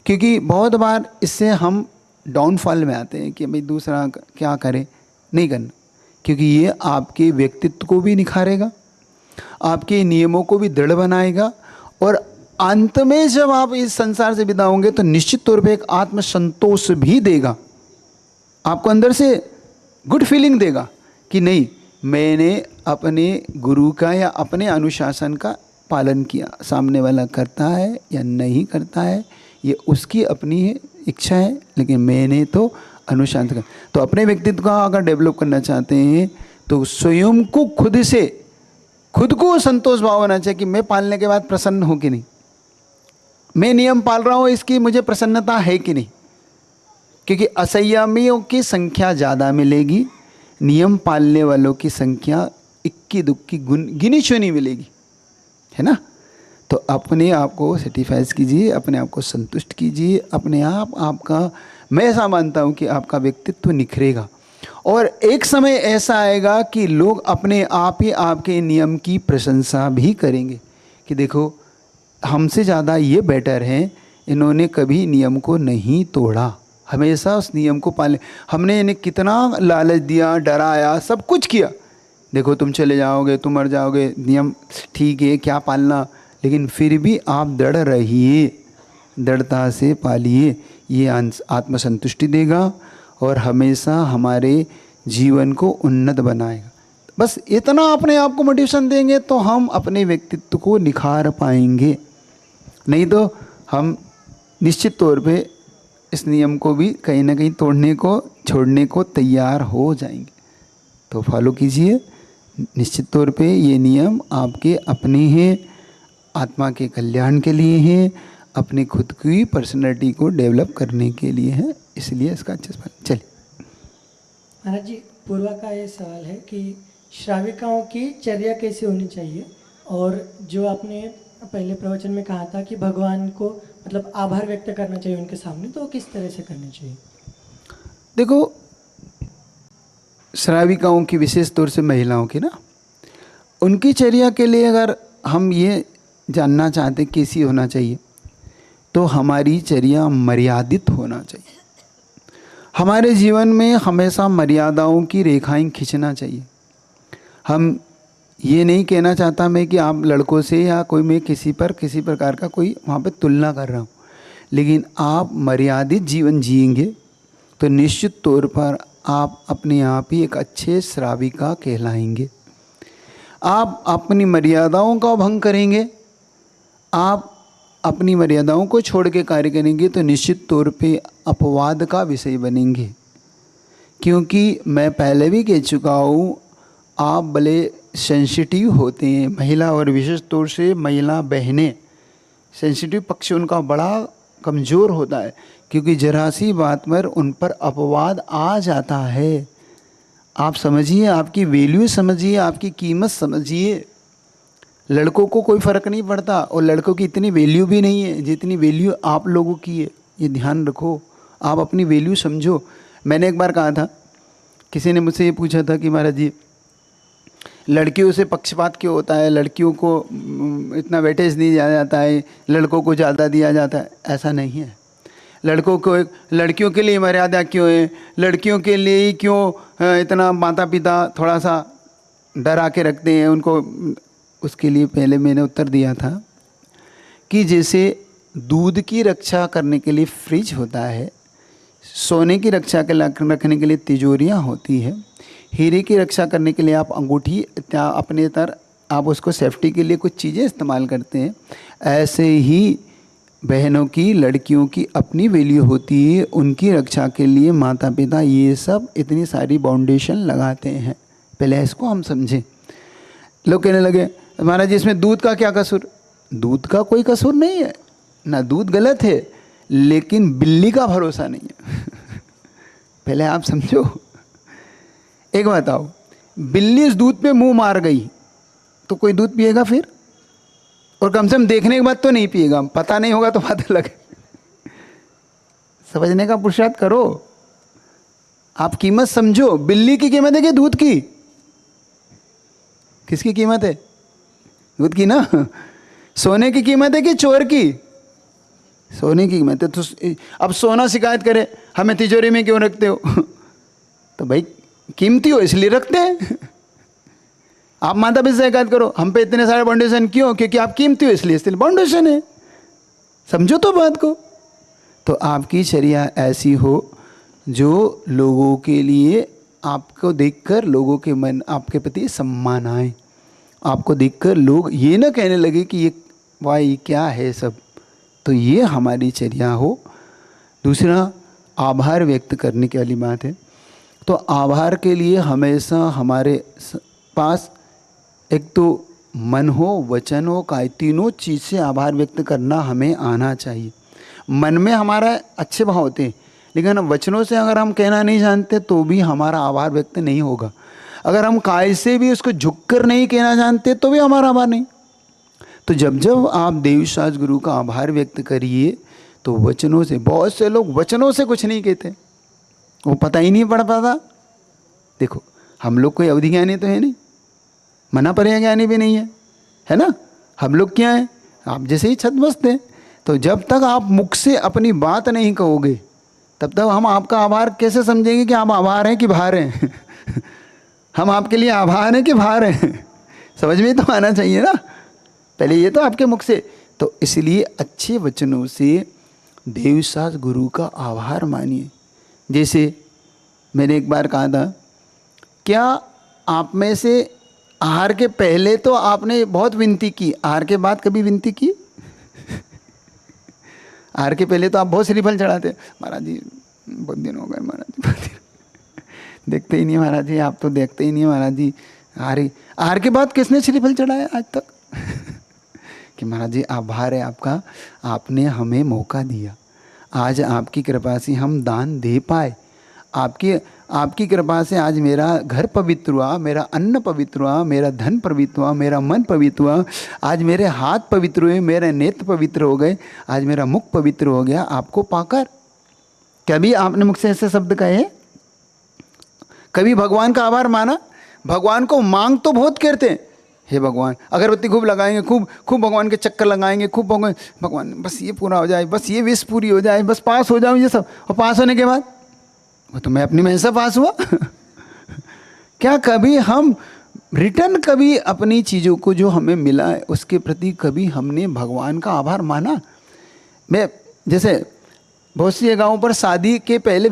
क्योंकि बहुत बार इससे हम डाउनफॉल में आते हैं कि भाई दूसरा क्या करे, नहीं करना, क्योंकि ये आपके व्यक्तित्व को भी निखारेगा, आपके नियमों को भी दृढ़ बनाएगा, और अंत में जब आप इस संसार से विदा होंगे तो निश्चित तौर पे एक आत्मसंतोष भी देगा, आपको अंदर से गुड फीलिंग देगा कि नहीं, मैंने अपने गुरु का या अपने अनुशासन का पालन किया। सामने वाला करता है या नहीं करता है ये उसकी अपनी इच्छा है, लेकिन मैंने तो अनुशासन का। तो अपने व्यक्तित्व का अगर डेवलप करना चाहते हैं तो स्वयं को खुद को संतोष भाव होना चाहिए कि मैं पालने के बाद प्रसन्न हूँ कि नहीं, मैं नियम पाल रहा हूँ इसकी मुझे प्रसन्नता है कि नहीं। क्योंकि असंयमियों की संख्या ज़्यादा मिलेगी, नियम पालने वालों की संख्या इक्की दुक्की गिनी चुनी मिलेगी, है ना। तो अपने आप को सेटिस्फाइज कीजिए, अपने आप को संतुष्ट कीजिए, अपने आप आपका, मैं ऐसा मानता हूँ कि आपका व्यक्तित्व निखरेगा, और एक समय ऐसा आएगा कि लोग अपने आप ही आपके नियम की प्रशंसा भी करेंगे कि देखो हमसे ज़्यादा ये बेटर हैं, इन्होंने कभी नियम को नहीं तोड़ा, हमेशा उस नियम को पाले, हमने इन्हें कितना लालच दिया, डराया, सब कुछ किया, देखो तुम चले जाओगे, तुम मर जाओगे, नियम ठीक है क्या पालना, लेकिन फिर भी आप दृढ़ रहिए, दृढ़ता से पालिए, ये आत्मसंतुष्टि देगा और हमेशा हमारे जीवन को उन्नत बनाएगा। बस इतना अपने आप को मोटिवेशन देंगे तो हम अपने व्यक्तित्व को निखार पाएंगे, नहीं तो हम निश्चित तौर पे इस नियम को भी कहीं ना कहीं तोड़ने को, छोड़ने को तैयार हो जाएंगे। तो फॉलो कीजिए, निश्चित तौर पे ये नियम आपके अपने हैं, आत्मा के कल्याण के लिए हैं, अपनी खुद की पर्सनैलिटी को डेवलप करने के लिए हैं, इसलिए इसका अच्छे से पालन। चलिए महाराज जी, पूर्वा का ये सवाल है कि श्राविकाओं की चर्या कैसे होनी चाहिए, और जो आपने पहले प्रवचन में कहा था कि भगवान को मतलब आभार व्यक्त करना चाहिए उनके सामने, तो किस तरह से करनी चाहिए? देखो, श्राविकाओं की, विशेष तौर से महिलाओं की ना, उनकी चर्या के लिए अगर हम ये जानना चाहते कैसी होना चाहिए, तो हमारी चर्या मर्यादित होना चाहिए। हमारे जीवन में हमेशा मर्यादाओं की रेखाएं खींचना चाहिए। हम ये नहीं कहना चाहता मैं कि आप लड़कों से या कोई, मैं किसी प्रकार का कोई वहाँ पे तुलना कर रहा हूँ, लेकिन आप मर्यादित जीवन जिएंगे तो निश्चित तौर पर आप अपने आप ही एक अच्छे श्राविका कहलाएंगे। आप अपनी मर्यादाओं का भंग करेंगे, आप अपनी मर्यादाओं को छोड़ के कार्य करेंगे तो निश्चित तौर पे अपवाद का विषय बनेंगे। क्योंकि मैं पहले भी कह चुका हूँ, आप भले सेंसिटिव होते हैं, महिला और विशेष तौर से महिला बहनें, सेंसिटिव पक्ष उनका बड़ा कमज़ोर होता है, क्योंकि जरा सी बात पर उन पर अपवाद आ जाता है। आप समझिए, आपकी वैल्यू समझिए, आपकी कीमत समझिए। लड़कों को कोई फ़र्क नहीं पड़ता, और लड़कों की इतनी वैल्यू भी नहीं है जितनी वैल्यू आप लोगों की है। ये ध्यान रखो, आप अपनी वैल्यू समझो। मैंने एक बार कहा था, किसी ने मुझसे ये पूछा था कि महाराज जी, लड़कियों से पक्षपात क्यों होता है, लड़कियों को इतना वेटेज नहीं दिया जाता है, लड़कों को ज़्यादा दिया जाता है। ऐसा नहीं है। लड़कियों के लिए मर्यादा क्यों है, लड़कियों के लिए ही क्यों इतना माता पिता थोड़ा सा डरा के रखते हैं उनको, उसके लिए पहले मैंने उत्तर दिया था कि जैसे दूध की रक्षा करने के लिए फ्रिज होता है, सोने की रक्षा के रखने के लिए तिजोरियाँ होती है, हीरे की रक्षा करने के लिए आप अंगूठी अपने आप उसको सेफ्टी के लिए कुछ चीज़ें इस्तेमाल करते हैं, ऐसे ही बहनों की, लड़कियों की अपनी वैल्यू होती है। उनकी रक्षा के लिए माता पिता ये सब इतनी सारी बाउंडेशन लगाते हैं। पहले इसको हम समझें। लोग कहने लगे महाराज जी इसमें दूध का क्या कसूर? दूध का कोई कसूर नहीं है ना, दूध गलत है, लेकिन बिल्ली का भरोसा नहीं है। पहले आप समझो। एक बात आओ, बिल्ली इस दूध पे मुंह मार गई तो कोई दूध पिएगा फिर? और कम से कम देखने के बाद तो नहीं पिएगा, पता नहीं होगा तो बात अलग है। समझने का पुरुषार्थ करो, आप कीमत समझो। बिल्ली की कीमत है कि दूध की? किसकी कीमत है? दूध की ना। सोने की कीमत है कि चोर की? सोने की कीमत है। तो अब सोना शिकायत करे हमें तिजोरी में क्यों रखते हो? तो भाई कीमती हो इसलिए रखते हैं। आप माता पिता से शिकायत करो हम पे इतने सारे फाउंडेशन क्यों, क्योंकि आप कीमती हो इसलिए फाउंडेशन है। समझो तो बात को। तो आपकी चर्या ऐसी हो जो लोगों के लिए आपको देखकर लोगों के मन आपके प्रति सम्मान आए, आपको देखकर लोग ये ना कहने लगे कि ये वाह ये क्या है सब। तो ये हमारी चर्या हो। दूसरा आभार व्यक्त करने की वाली बात है। तो आभार के लिए हमेशा हमारे पास एक तो मन हो, वचन हो, काय तीनों चीज़ से आभार व्यक्त करना हमें आना चाहिए। मन में हमारा अच्छे भाव होते हैं, लेकिन वचनों से अगर हम कहना नहीं जानते तो भी हमारा आभार व्यक्त नहीं होगा। अगर हम काय से भी उसको झुककर नहीं कहना जानते तो भी हमारा आभार नहीं। तो जब जब आप देवशास्त्र गुरु का आभार व्यक्त करिए तो वचनों से, बहुत से लोग वचनों से कुछ नहीं कहते, वो पता ही नहीं पड़ पाता। देखो हम लोग कोई अवधि ज्ञानी तो है नहीं, मना पर्याय ज्ञानी भी नहीं है ना। हम लोग क्या हैं, आप जैसे ही छद्मस्त हैं। तो जब तक आप मुख से अपनी बात नहीं कहोगे तब तक हम आपका आभार कैसे समझेंगे कि आप आभार हैं कि भार हैं। हम आपके लिए आभार हैं कि भार हैं, समझ में तो आना चाहिए ना। पहले ये तो आपके मुख से। तो इसलिए अच्छे वचनों से देवशास्त्र गुरु का आभार मानिए। जैसे मैंने एक बार कहा था, क्या आप में से आहार के पहले तो आपने बहुत विनती की, आहार के बाद कभी विनती की? आहार के पहले तो आप बहुत श्रीफल चढ़ाते, महाराज जी बहुत दिन हो गए, महाराज जी बहुत दिन देखते ही नहीं, महाराज जी आप तो देखते ही नहीं महाराज जी। आहार के बाद किसने श्रीफल चढ़ाया आज तक? कि महाराज जी आभार है आपका, आपने हमें मौका दिया, आज आपकी कृपा से हम दान दे पाए। आपकी कृपा से आज मेरा घर पवित्र हुआ, मेरा अन्न पवित्र हुआ, मेरा धन पवित्र हुआ, मेरा मन पवित्र हुआ, आज मेरे हाथ पवित्र हुए, मेरे नेत्र पवित्र हो गए, आज मेरा मुख पवित्र हो गया आपको पाकर। कभी आपने मुख से ऐसे शब्द कहे? कभी भगवान का आभार माना? भगवान को मांग तो बहुत करते हैं, हे भगवान अगरबत्ती खूब लगाएंगे, खूब भगवान के चक्कर लगाएंगे, खूब भगवान बस ये पूरा हो जाए, बस ये विश पूरी हो जाए, बस पास हो जाऊँ ये सब। और पास होने के बाद वो तो मैं अपनी मेहनत से पास हुआ। क्या कभी हम रिटर्न कभी अपनी चीज़ों को जो हमें मिला है उसके प्रति कभी हमने भगवान का आभार माना? मैं जैसे बहुत सी जगहों पर शादी के पहले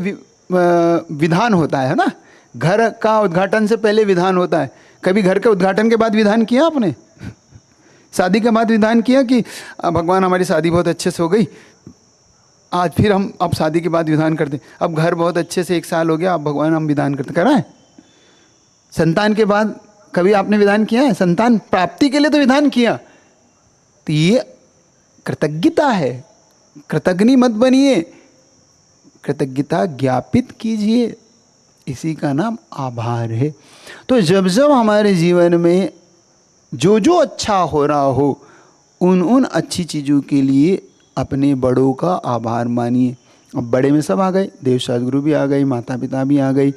विधान होता है ना, घर का उद्घाटन से पहले विधान होता है। कभी घर के उद्घाटन के बाद विधान किया आपने? शादी के बाद विधान किया कि भगवान हमारी शादी बहुत अच्छे से हो गई, आज फिर हम अब शादी के बाद विधान करते, अब घर बहुत अच्छे से 1 साल हो गया, अब भगवान हम विधान करते, करा है? संतान के बाद कभी आपने विधान किया है? संतान प्राप्ति के लिए तो विधान किया। तो ये कृतज्ञता है, कृतज्ञ मत बनिए, कृतज्ञता ज्ञापित कीजिए, इसी का नाम आभार है। तो जब जब हमारे जीवन में जो जो अच्छा हो रहा हो उन अच्छी चीज़ों के लिए अपने बड़ों का आभार मानिए। अब बड़े में सब आ गए, देवशास्त्र गुरु भी आ गए, माता पिता भी आ गई,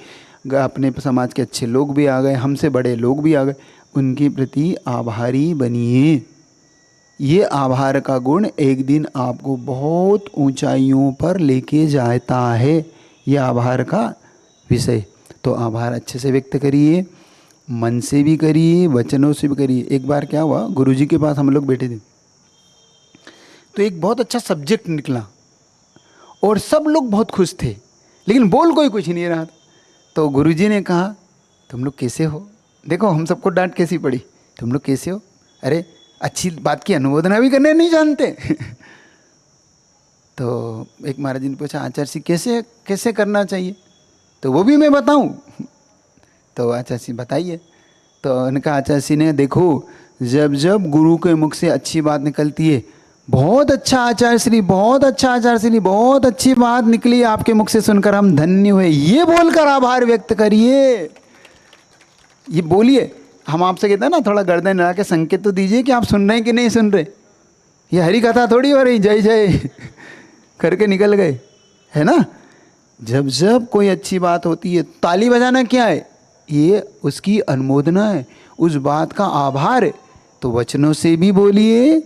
अपने समाज के अच्छे लोग भी आ गए, हमसे बड़े लोग भी आ गए, उनके प्रति आभारी बनिए। ये आभार का गुण एक दिन आपको बहुत ऊंचाइयों पर लेके जाता है, ये आभार का विषय। तो आभार अच्छे से व्यक्त करिए, मन से भी करिए, वचनों से भी करिए। एक बार क्या हुआ, गुरुजी के पास हम लोग बैठे थे, तो एक बहुत अच्छा सब्जेक्ट निकला और सब लोग बहुत खुश थे, लेकिन बोल कोई कुछ नहीं रहा था। तो गुरुजी ने कहा तुम लोग कैसे हो? देखो हम सबको डांट कैसी पड़ी, तुम लोग कैसे हो? अरे अच्छी बात की अनुमोदना भी करने नहीं जानते। तो एक महाराज जी ने पूछा आचार्य जी कैसे करना चाहिए? तो वो भी मैं बताऊं? तो आचार्य जी बताइए। तो उनका आचार्य जी ने, देखो जब जब गुरु के मुख से अच्छी बात निकलती है, बहुत अच्छा आचार्य श्री, बहुत अच्छा आचार्य श्री, बहुत अच्छी बात निकली आपके मुख से, सुनकर हम धन्य हुए, ये बोलकर आभार व्यक्त करिए। ये बोलिए। हम आपसे कहते हैं ना, थोड़ा गर्दन हिला के संकेत तो दीजिए कि आप सुन रहे हैं कि नहीं सुन रहे। ये हरी कथा थोड़ी हो रही जय जय करके निकल गए, है ना। जब जब कोई अच्छी बात होती है, ताली बजाना क्या है? ये उसकी अनुमोदना है, उस बात का आभार है। तो वचनों से भी बोलिए,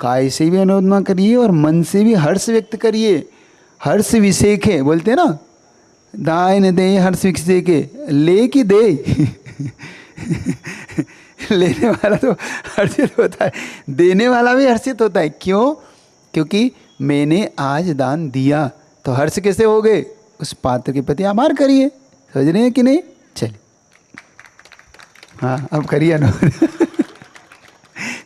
काय से भी अनुमोदना करिए और मन से भी हर्ष व्यक्त करिए। हर्ष विषेक है बोलते हैं ना, दाय न दे हर्ष विकसे के, ले कि दे। लेने वाला तो हर्षित होता है, देने वाला भी हर्षित होता है। क्यों? क्योंकि मैंने आज दान दिया, तो हर्ष कैसे हो गए? उस पात्र के प्रति आभार करिए। समझ रहे हैं कि नहीं? चलिए, हाँ अब करिए ना।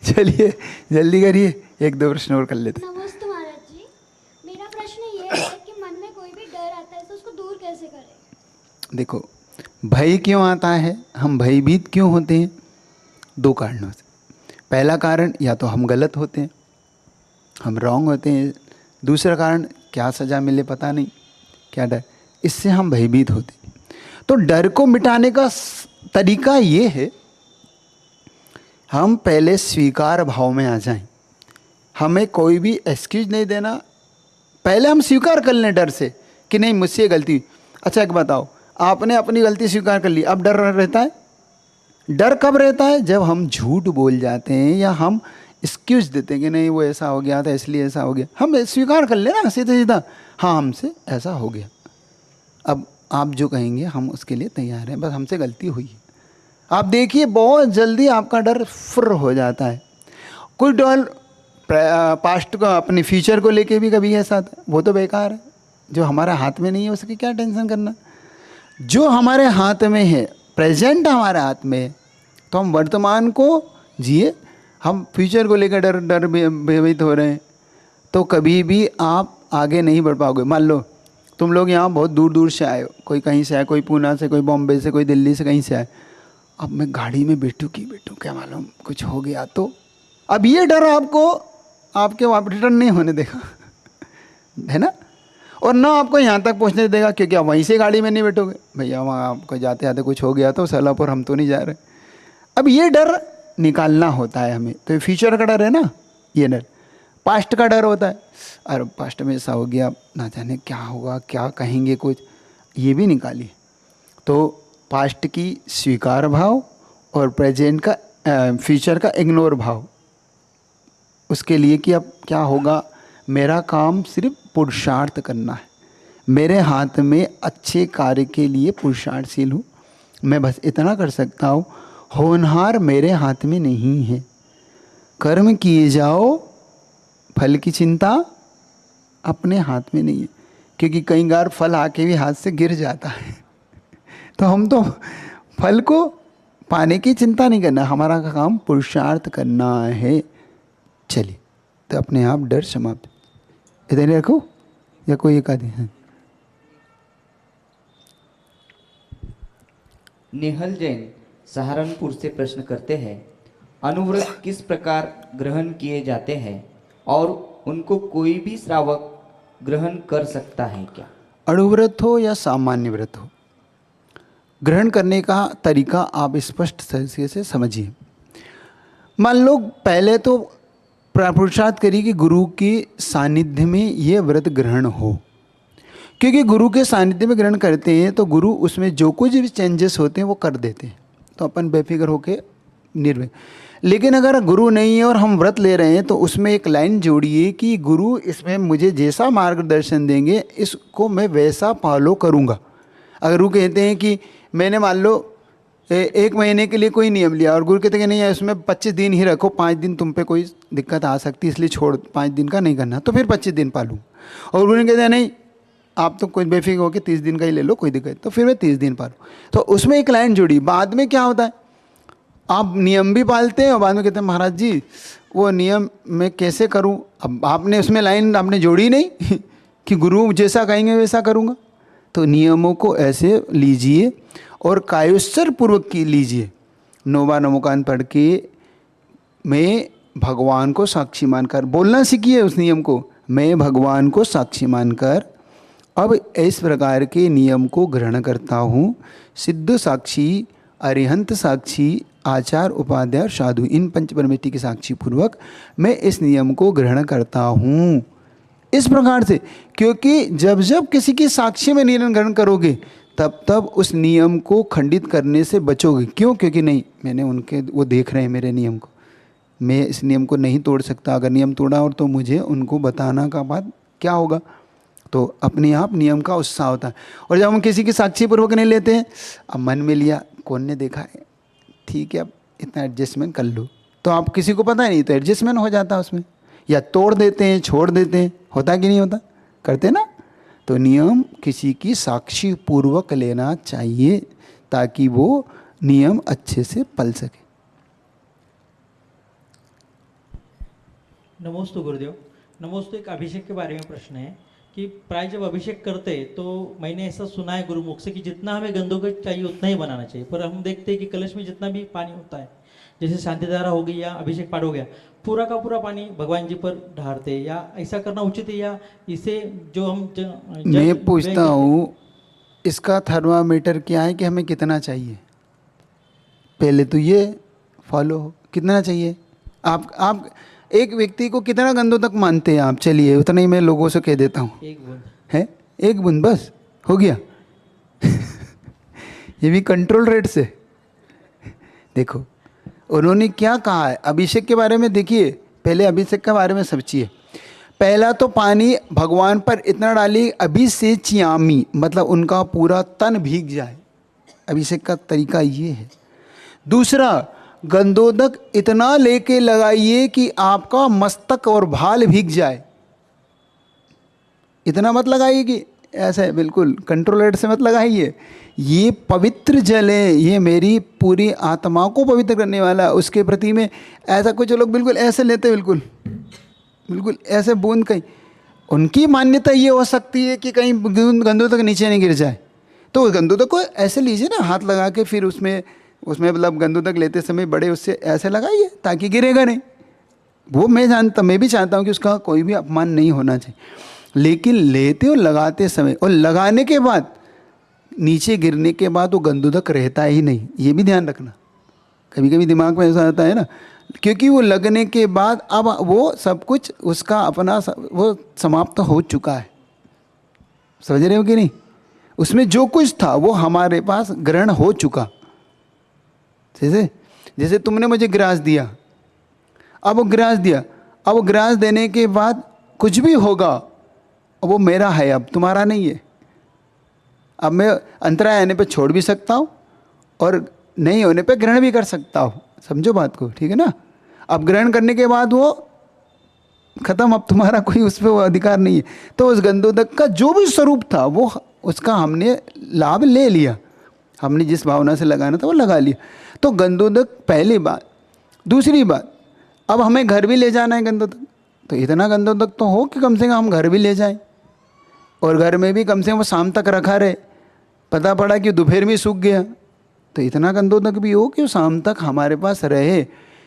चलिए जल्दी करिए, एक दो प्रश्न और कर लेते। नमस्ते महाराज जी, मेरा प्रश्न ये है कि मन में कोई भी डर आता है तो उसको दूर कैसे करें? देखो, भय क्यों आता है, हम भयभीत क्यों होते हैं? दो कारणों से। पहला कारण, या तो हम गलत होते हैं, हम रॉन्ग होते हैं। दूसरा कारण, क्या सज़ा मिले पता नहीं, क्या डर, इससे हम भयभीत होते हैं। तो डर को मिटाने का तरीका ये है, हम पहले स्वीकार भाव में आ जाएं। हमें कोई भी एक्सक्यूज नहीं देना, पहले हम स्वीकार कर लें डर से कि नहीं मुझसे ये गलती। अच्छा एक बताओ, आपने अपनी गलती स्वीकार कर ली, अब डर रहता है? डर कब रहता है? जब हम झूठ बोल जाते हैं या हम एक्सक्यूज देते हैं कि नहीं वो ऐसा हो गया था इसलिए ऐसा हो गया। हम स्वीकार कर लेना सीधा सीधा, हाँ हमसे ऐसा हो गया, अब आप जो कहेंगे हम उसके लिए तैयार हैं, बस हमसे गलती हुई है। आप देखिए बहुत जल्दी आपका डर फुर्र हो जाता है। कोई डर पास्ट को, अपने फ्यूचर को लेके भी कभी ऐसा आता है, वो तो बेकार है। जो हमारे हाथ में नहीं है उसकी क्या टेंशन करना। जो हमारे हाथ में है, प्रेजेंट हमारे हाथ में है, तो हम वर्तमान को जिए। हम फ्यूचर को लेकर डर भयभीत हो रहे हैं तो कभी भी आप आगे नहीं बढ़ पाओगे। मान लो तुम लोग यहाँ बहुत दूर दूर से आए हो, कोई कहीं से आए, कोई पूना से, कोई बॉम्बे से, कोई दिल्ली से, कहीं से आए। अब मैं गाड़ी में बैठूँ क्या मालूम कुछ हो गया तो। अब ये डर आपको आपके रिटर्न नहीं होने देगा, है ना, और ना आपको यहाँ तक पहुँचने देगा, क्योंकि आप वहीं से गाड़ी में नहीं बैठोगे। भैया वहाँ आपको जाते आते कुछ हो गया तो सलापुर हम तो नहीं जा रहे। अब ये डर निकालना होता है हमें। तो ये फ्यूचर का डर है ना, ये डर। पास्ट का डर होता है, अरे पास्ट में ऐसा हो गया, ना जाने क्या होगा, क्या कहेंगे कुछ, ये भी निकालिए। तो पास्ट की स्वीकार भाव और प्रेजेंट का फ्यूचर का इग्नोर भाव, उसके लिए कि अब क्या होगा, मेरा काम सिर्फ पुरुषार्थ करना है, मेरे हाथ में अच्छे कार्य के लिए पुरुषार्थशील हूँ, मैं बस इतना कर सकता हूँ। होनहार मेरे हाथ में नहीं है, कर्म किए जाओ, फल की चिंता अपने हाथ में नहीं है। क्योंकि कई बार फल आके भी हाथ से गिर जाता है। तो हम तो फल को पाने की चिंता नहीं करना, हमारा काम पुरुषार्थ करना है। चलिए, तो अपने आप डर समाप्त। इधर ही रखो या कोई एक आदि है? नेहल जैन सहारनपुर से प्रश्न करते हैं, अनुव्रत किस प्रकार ग्रहण किए जाते हैं और उनको कोई भी श्रावक ग्रहण कर सकता है क्या? अणुव्रत हो या सामान्य व्रत हो, ग्रहण करने का तरीका आप स्पष्ट तरीके से समझिए। मान लो पहले तो पुरुषार्थ करिए कि गुरु के सानिध्य में ये व्रत ग्रहण हो, क्योंकि गुरु के सानिध्य में ग्रहण करते हैं तो गुरु उसमें जो कुछ भी चेंजेस होते हैं वो कर देते हैं, तो अपन बेफिक्र होके निर्भय। लेकिन अगर गुरु नहीं है और हम व्रत ले रहे हैं तो उसमें एक लाइन जोड़िए कि गुरु इसमें मुझे जैसा मार्गदर्शन देंगे इसको मैं वैसा फॉलो करूँगा। अगर गुरु कहते हैं कि मैंने मान लो 1 महीने के लिए कोई नियम लिया और गुरु कहते हैं कि नहीं है उसमें 25 दिन ही रखो, 5 दिन तुम पे कोई दिक्कत आ सकती है इसलिए छोड़, 5 दिन का नहीं करना, तो फिर 25 दिन पालूँ। और गुरु ने कहते हैं नहीं आप तो कोई बेफिक्र हो के 30 दिन का ही ले लो, कोई दिक्कत, तो फिर मैं 30 दिन पालूँ। तो उसमें एक लाइन जुड़ी। बाद में क्या होता है, आप नियम भी पालते हैं और बाद में कहते हैं महाराज जी वो नियम मैं कैसे करूं। अब आपने उसमें लाइन आपने जोड़ी नहीं कि गुरु जैसा कहेंगे वैसा करूंगा। तो नियमों को ऐसे लीजिए और कायोत्सर पूर्वक की लीजिए। नौवा नमोकान पढ़ के मैं भगवान को साक्षी मानकर बोलना सीखिए उस नियम को, मैं भगवान को साक्षी मानकर अब इस प्रकार के नियम को ग्रहण करता हूँ। सिद्ध साक्षी, अरिहंत साक्षी, आचार, उपाध्याय और साधु, इन पंच परमेष्टि के साक्षी पूर्वक मैं इस नियम को ग्रहण करता हूँ। इस प्रकार से, क्योंकि जब जब किसी की साक्षी में नियम ग्रहण करोगे तब तब उस नियम को खंडित करने से बचोगे। क्यों? क्योंकि नहीं मैंने उनके, वो देख रहे हैं मेरे नियम को, मैं इस नियम को नहीं तोड़ सकता। अगर नियम तोड़ा और तो मुझे उनको बताना का बात क्या होगा। तो अपने आप नियम का उत्साह होता है। और जब हम किसी की साक्षी पूर्वक नहीं लेते हैं, अब मन में लिया, कौन ने देखा है, ठीक है अब इतना एडजस्टमेंट कर लो, तो आप किसी को पता ही नहीं, तो एडजस्टमेंट हो जाता है उसमें, या तोड़ देते हैं, छोड़ देते हैं, होता कि नहीं होता, करते ना। तो नियम किसी की साक्षी पूर्वक लेना चाहिए ताकि वो नियम अच्छे से पल सके। नमोस्तु गुरुदेव। नमोस्तु, एक अभिषेक के बारे में प्रश्न है कि प्राय जब अभिषेक करते हैं तो मैंने ऐसा सुना है गुरुमुख से कि जितना हमें गंदोगत चाहिए उतना ही बनाना चाहिए, पर हम देखते हैं कि कलश में जितना भी पानी होता है, जैसे शांतिधारा हो गई या अभिषेक पाठ हो गया, पूरा का पूरा पानी भगवान जी पर ढारते हैं, या ऐसा करना उचित है, या इसे जो हम मैं पूछता हूँ, इसका थर्मामीटर क्या है कि हमें कितना चाहिए? पहले तो ये फॉलो हो, कितना चाहिए। आप एक व्यक्ति को कितना गंदों तक मानते हैं आप? चलिए उतना ही मैं लोगों से कह देता हूँ, एक बूंद है, एक बूंद बस हो गया। ये भी कंट्रोल रेट से। देखो उन्होंने क्या कहा है अभिषेक के बारे में, देखिए पहले अभिषेक के बारे में समझिए। पहला तो पानी भगवान पर इतना डालिए अभिषेच्यामी, मतलब उनका पूरा तन भीग जाए, अभिषेक का तरीका ये है। दूसरा, गंधोदक इतना लेके लगाइए कि आपका मस्तक और भाल भीग जाए। इतना मत लगाइए कि ऐसे बिल्कुल कंट्रोल रेट से मत लगाइए। ये पवित्र जल है, ये मेरी पूरी आत्मा को पवित्र करने वाला, उसके प्रति में ऐसा कुछ लोग बिल्कुल ऐसे लेते, बिल्कुल बिल्कुल ऐसे बूंद कहीं, उनकी मान्यता ये हो सकती है कि कहीं गंदों तक नीचे नहीं गिर जाए, तो गंदों तक को ऐसे लीजिए ना, हाथ लगा के, फिर उसमें मतलब गंदों तक लेते समय बड़े उससे ऐसे लगाइए ताकि गिरेगा नहीं। वो मैं भी चाहता हूँ कि उसका कोई भी अपमान नहीं होना चाहिए, लेकिन लेते और लगाते समय और लगाने के बाद नीचे गिरने के बाद वो गंदोदक रहता ही नहीं, ये भी ध्यान रखना। कभी कभी दिमाग में ऐसा आता है ना, क्योंकि वो लगने के बाद अब वो सब कुछ उसका अपना वो समाप्त हो चुका है। समझ रहे हो कि नहीं? उसमें जो कुछ था वो हमारे पास ग्रहण हो चुका। जैसे तुमने मुझे ग्रास दिया, अब वो ग्रास दिया, अब वो ग्रास देने के बाद कुछ भी होगा वो मेरा है, अब तुम्हारा नहीं है। अब मैं अंतराय आने पे छोड़ भी सकता हूँ और नहीं होने पे ग्रहण भी कर सकता हूँ। समझो बात को, ठीक है ना? अब ग्रहण करने के बाद वो खत्म, अब तुम्हारा कोई उस पर वो अधिकार नहीं है। तो उस गंधोदक का जो भी स्वरूप था वो उसका हमने लाभ ले लिया, हमने जिस भावना से लगाना था वो लगा लिया। तो गंधोदक पहली बात। दूसरी बात, अब हमें घर भी ले जाना है गंधोदक, तो इतना गंधोदक तो हो कि कम से कम हम घर भी ले जाएं, और घर में भी कम से कम वो शाम तक रखा रहे। पता पड़ा कि दोपहर में सूख गया, तो इतना गंधोदक भी हो कि वो शाम तक हमारे पास रहे।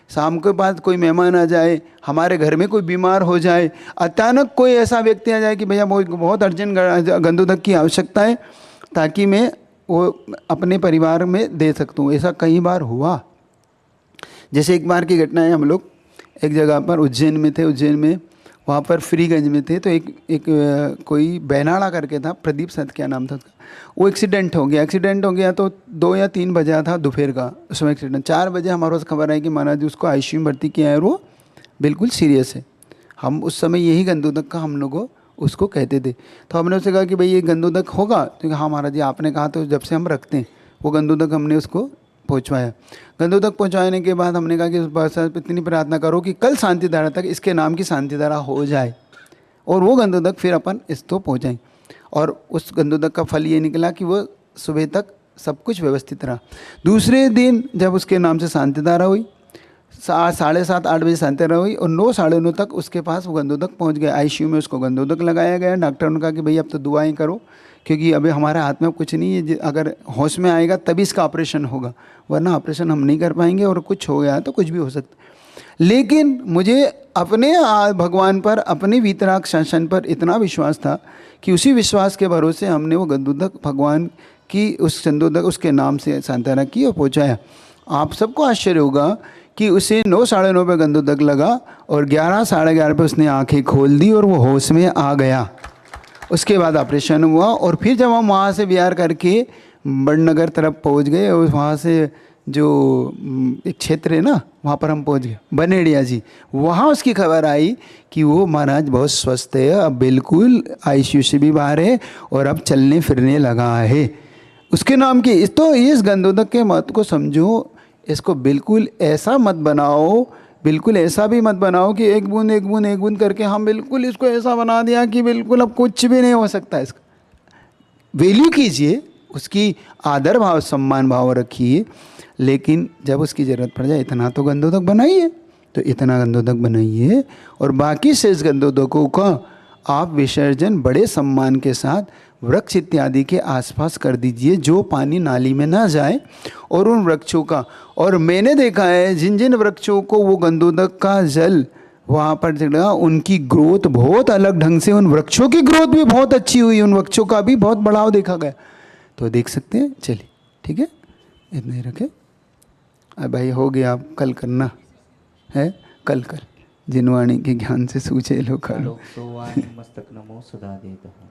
शाम के बाद कोई मेहमान आ जाए, हमारे घर में कोई बीमार हो जाए, अचानक कोई ऐसा व्यक्ति आ जाए कि भैया बहुत अर्जेंट गंधोदक की आवश्यकता है, ताकि मैं वो अपने परिवार में दे सकता हूँ। ऐसा कई बार हुआ। जैसे एक बार की घटना है, हम लोग एक जगह पर उज्जैन में थे, उज्जैन में वहाँ पर फ्रीगंज में थे, तो एक कोई बैनाड़ा करके था, प्रदीप सत क्या नाम था उसका, वो एक्सीडेंट हो गया। तो 2 या 3 बजे था दोपहर का उस समय एक्सीडेंट। 4 बजे हमारे पास खबर आई कि महाराज जी उसको आईसीयू में भर्ती किया है और वो बिल्कुल सीरियस है। हम उस समय यही गंधोदक का हम लोगों उसको कहते थे। तो हमने उससे कहा कि भाई ये गंधोदक होगा, तो हाँ महाराज जी आपने कहा, तो जब से हम रखते हैं वो गंधोदक हमने उसको पहुँचवाया। गंधोदक पहुँचाने के बाद हमने कहा कि उस बात इतनी प्रार्थना करो कि कल शांतिधारा तक इसके नाम की शांतिधारा हो जाए, और वो गंधोदक फिर अपन इसको पहुँचाएँ। और उस गंधोदक का फल ये निकला कि वो सुबह तक सब कुछ व्यवस्थित रहा। दूसरे दिन जब उसके नाम से शांतिधारा हुई, 7:30-8 बजे शांतिधारा हुई, और 9 साढ़े 9 तक उसके पास वो गंधोदक पहुंच गया। आईसीयू में उसको गंधोदक लगाया गया। डॉक्टर ने कहा कि भाई अब तो दुआएं करो, क्योंकि अभी हमारे हाथ में कुछ नहीं है, अगर होश में आएगा तभी इसका ऑपरेशन होगा, वरना ऑपरेशन हम नहीं कर पाएंगे, और कुछ हो गया तो कुछ भी हो सकता। लेकिन मुझे अपने भगवान पर, अपने वीतराग शासन पर इतना विश्वास था कि उसी विश्वास के भरोसे हमने वो गंधोदक भगवान की उस गंधोदक उसके नाम से शांतिधारा की और पहुँचाया। आप सबको आश्चर्य होगा कि उसे 9 साढ़े 9 पे गंधोदक लगा, और 11 साढ़े 11 पे उसने आंखें खोल दी और वो होश में आ गया। उसके बाद ऑपरेशन हुआ, और फिर जब हम वहाँ से बिहार करके बड़नगर तरफ पहुँच गए, और वहाँ से जो एक क्षेत्र है ना, वहाँ पर हम पहुँच गए, बनेड़िया जी। वहाँ उसकी खबर आई कि वो महाराज बहुत स्वस्थ है, अब बिल्कुल आईसीयू से भी बाहर है और अब चलने फिरने लगा है। उसके नाम की तो इस गंधोदक के मत को समझो, इसको बिल्कुल ऐसा मत बनाओ, बिल्कुल ऐसा भी मत बनाओ कि एक बूंद एक बूंद एक बूंद करके हम बिल्कुल इसको ऐसा बना दिया कि बिल्कुल अब कुछ भी नहीं हो सकता। इसका वैल्यू कीजिए, उसकी आदर भाव सम्मान भाव रखिए, लेकिन जब उसकी ज़रूरत पड़ जाए इतना तो गंधोदक बनाइए, तो इतना गंधोदक बनाइए और बाकी शेष गंधोदकों का आप विसर्जन बड़े सम्मान के साथ वृक्ष इत्यादि के आसपास कर दीजिए, जो पानी नाली में ना जाए। और उन वृक्षों का, और मैंने देखा है जिन जिन वृक्षों को वो गंधोदक का जल वहाँ पर चढ़ा, उनकी ग्रोथ बहुत अलग ढंग से, उन वृक्षों की ग्रोथ भी बहुत अच्छी हुई, उन वृक्षों का भी बहुत बढ़ाव देखा गया। तो देख सकते हैं। चलिए ठीक है, इतना ही रखें। अब भाई हो गया, आप कल करना है, कल जिनवाणी के ज्ञान से सूझे लो करो। तो वाणी मस्तक नमो सदा देत हूँ।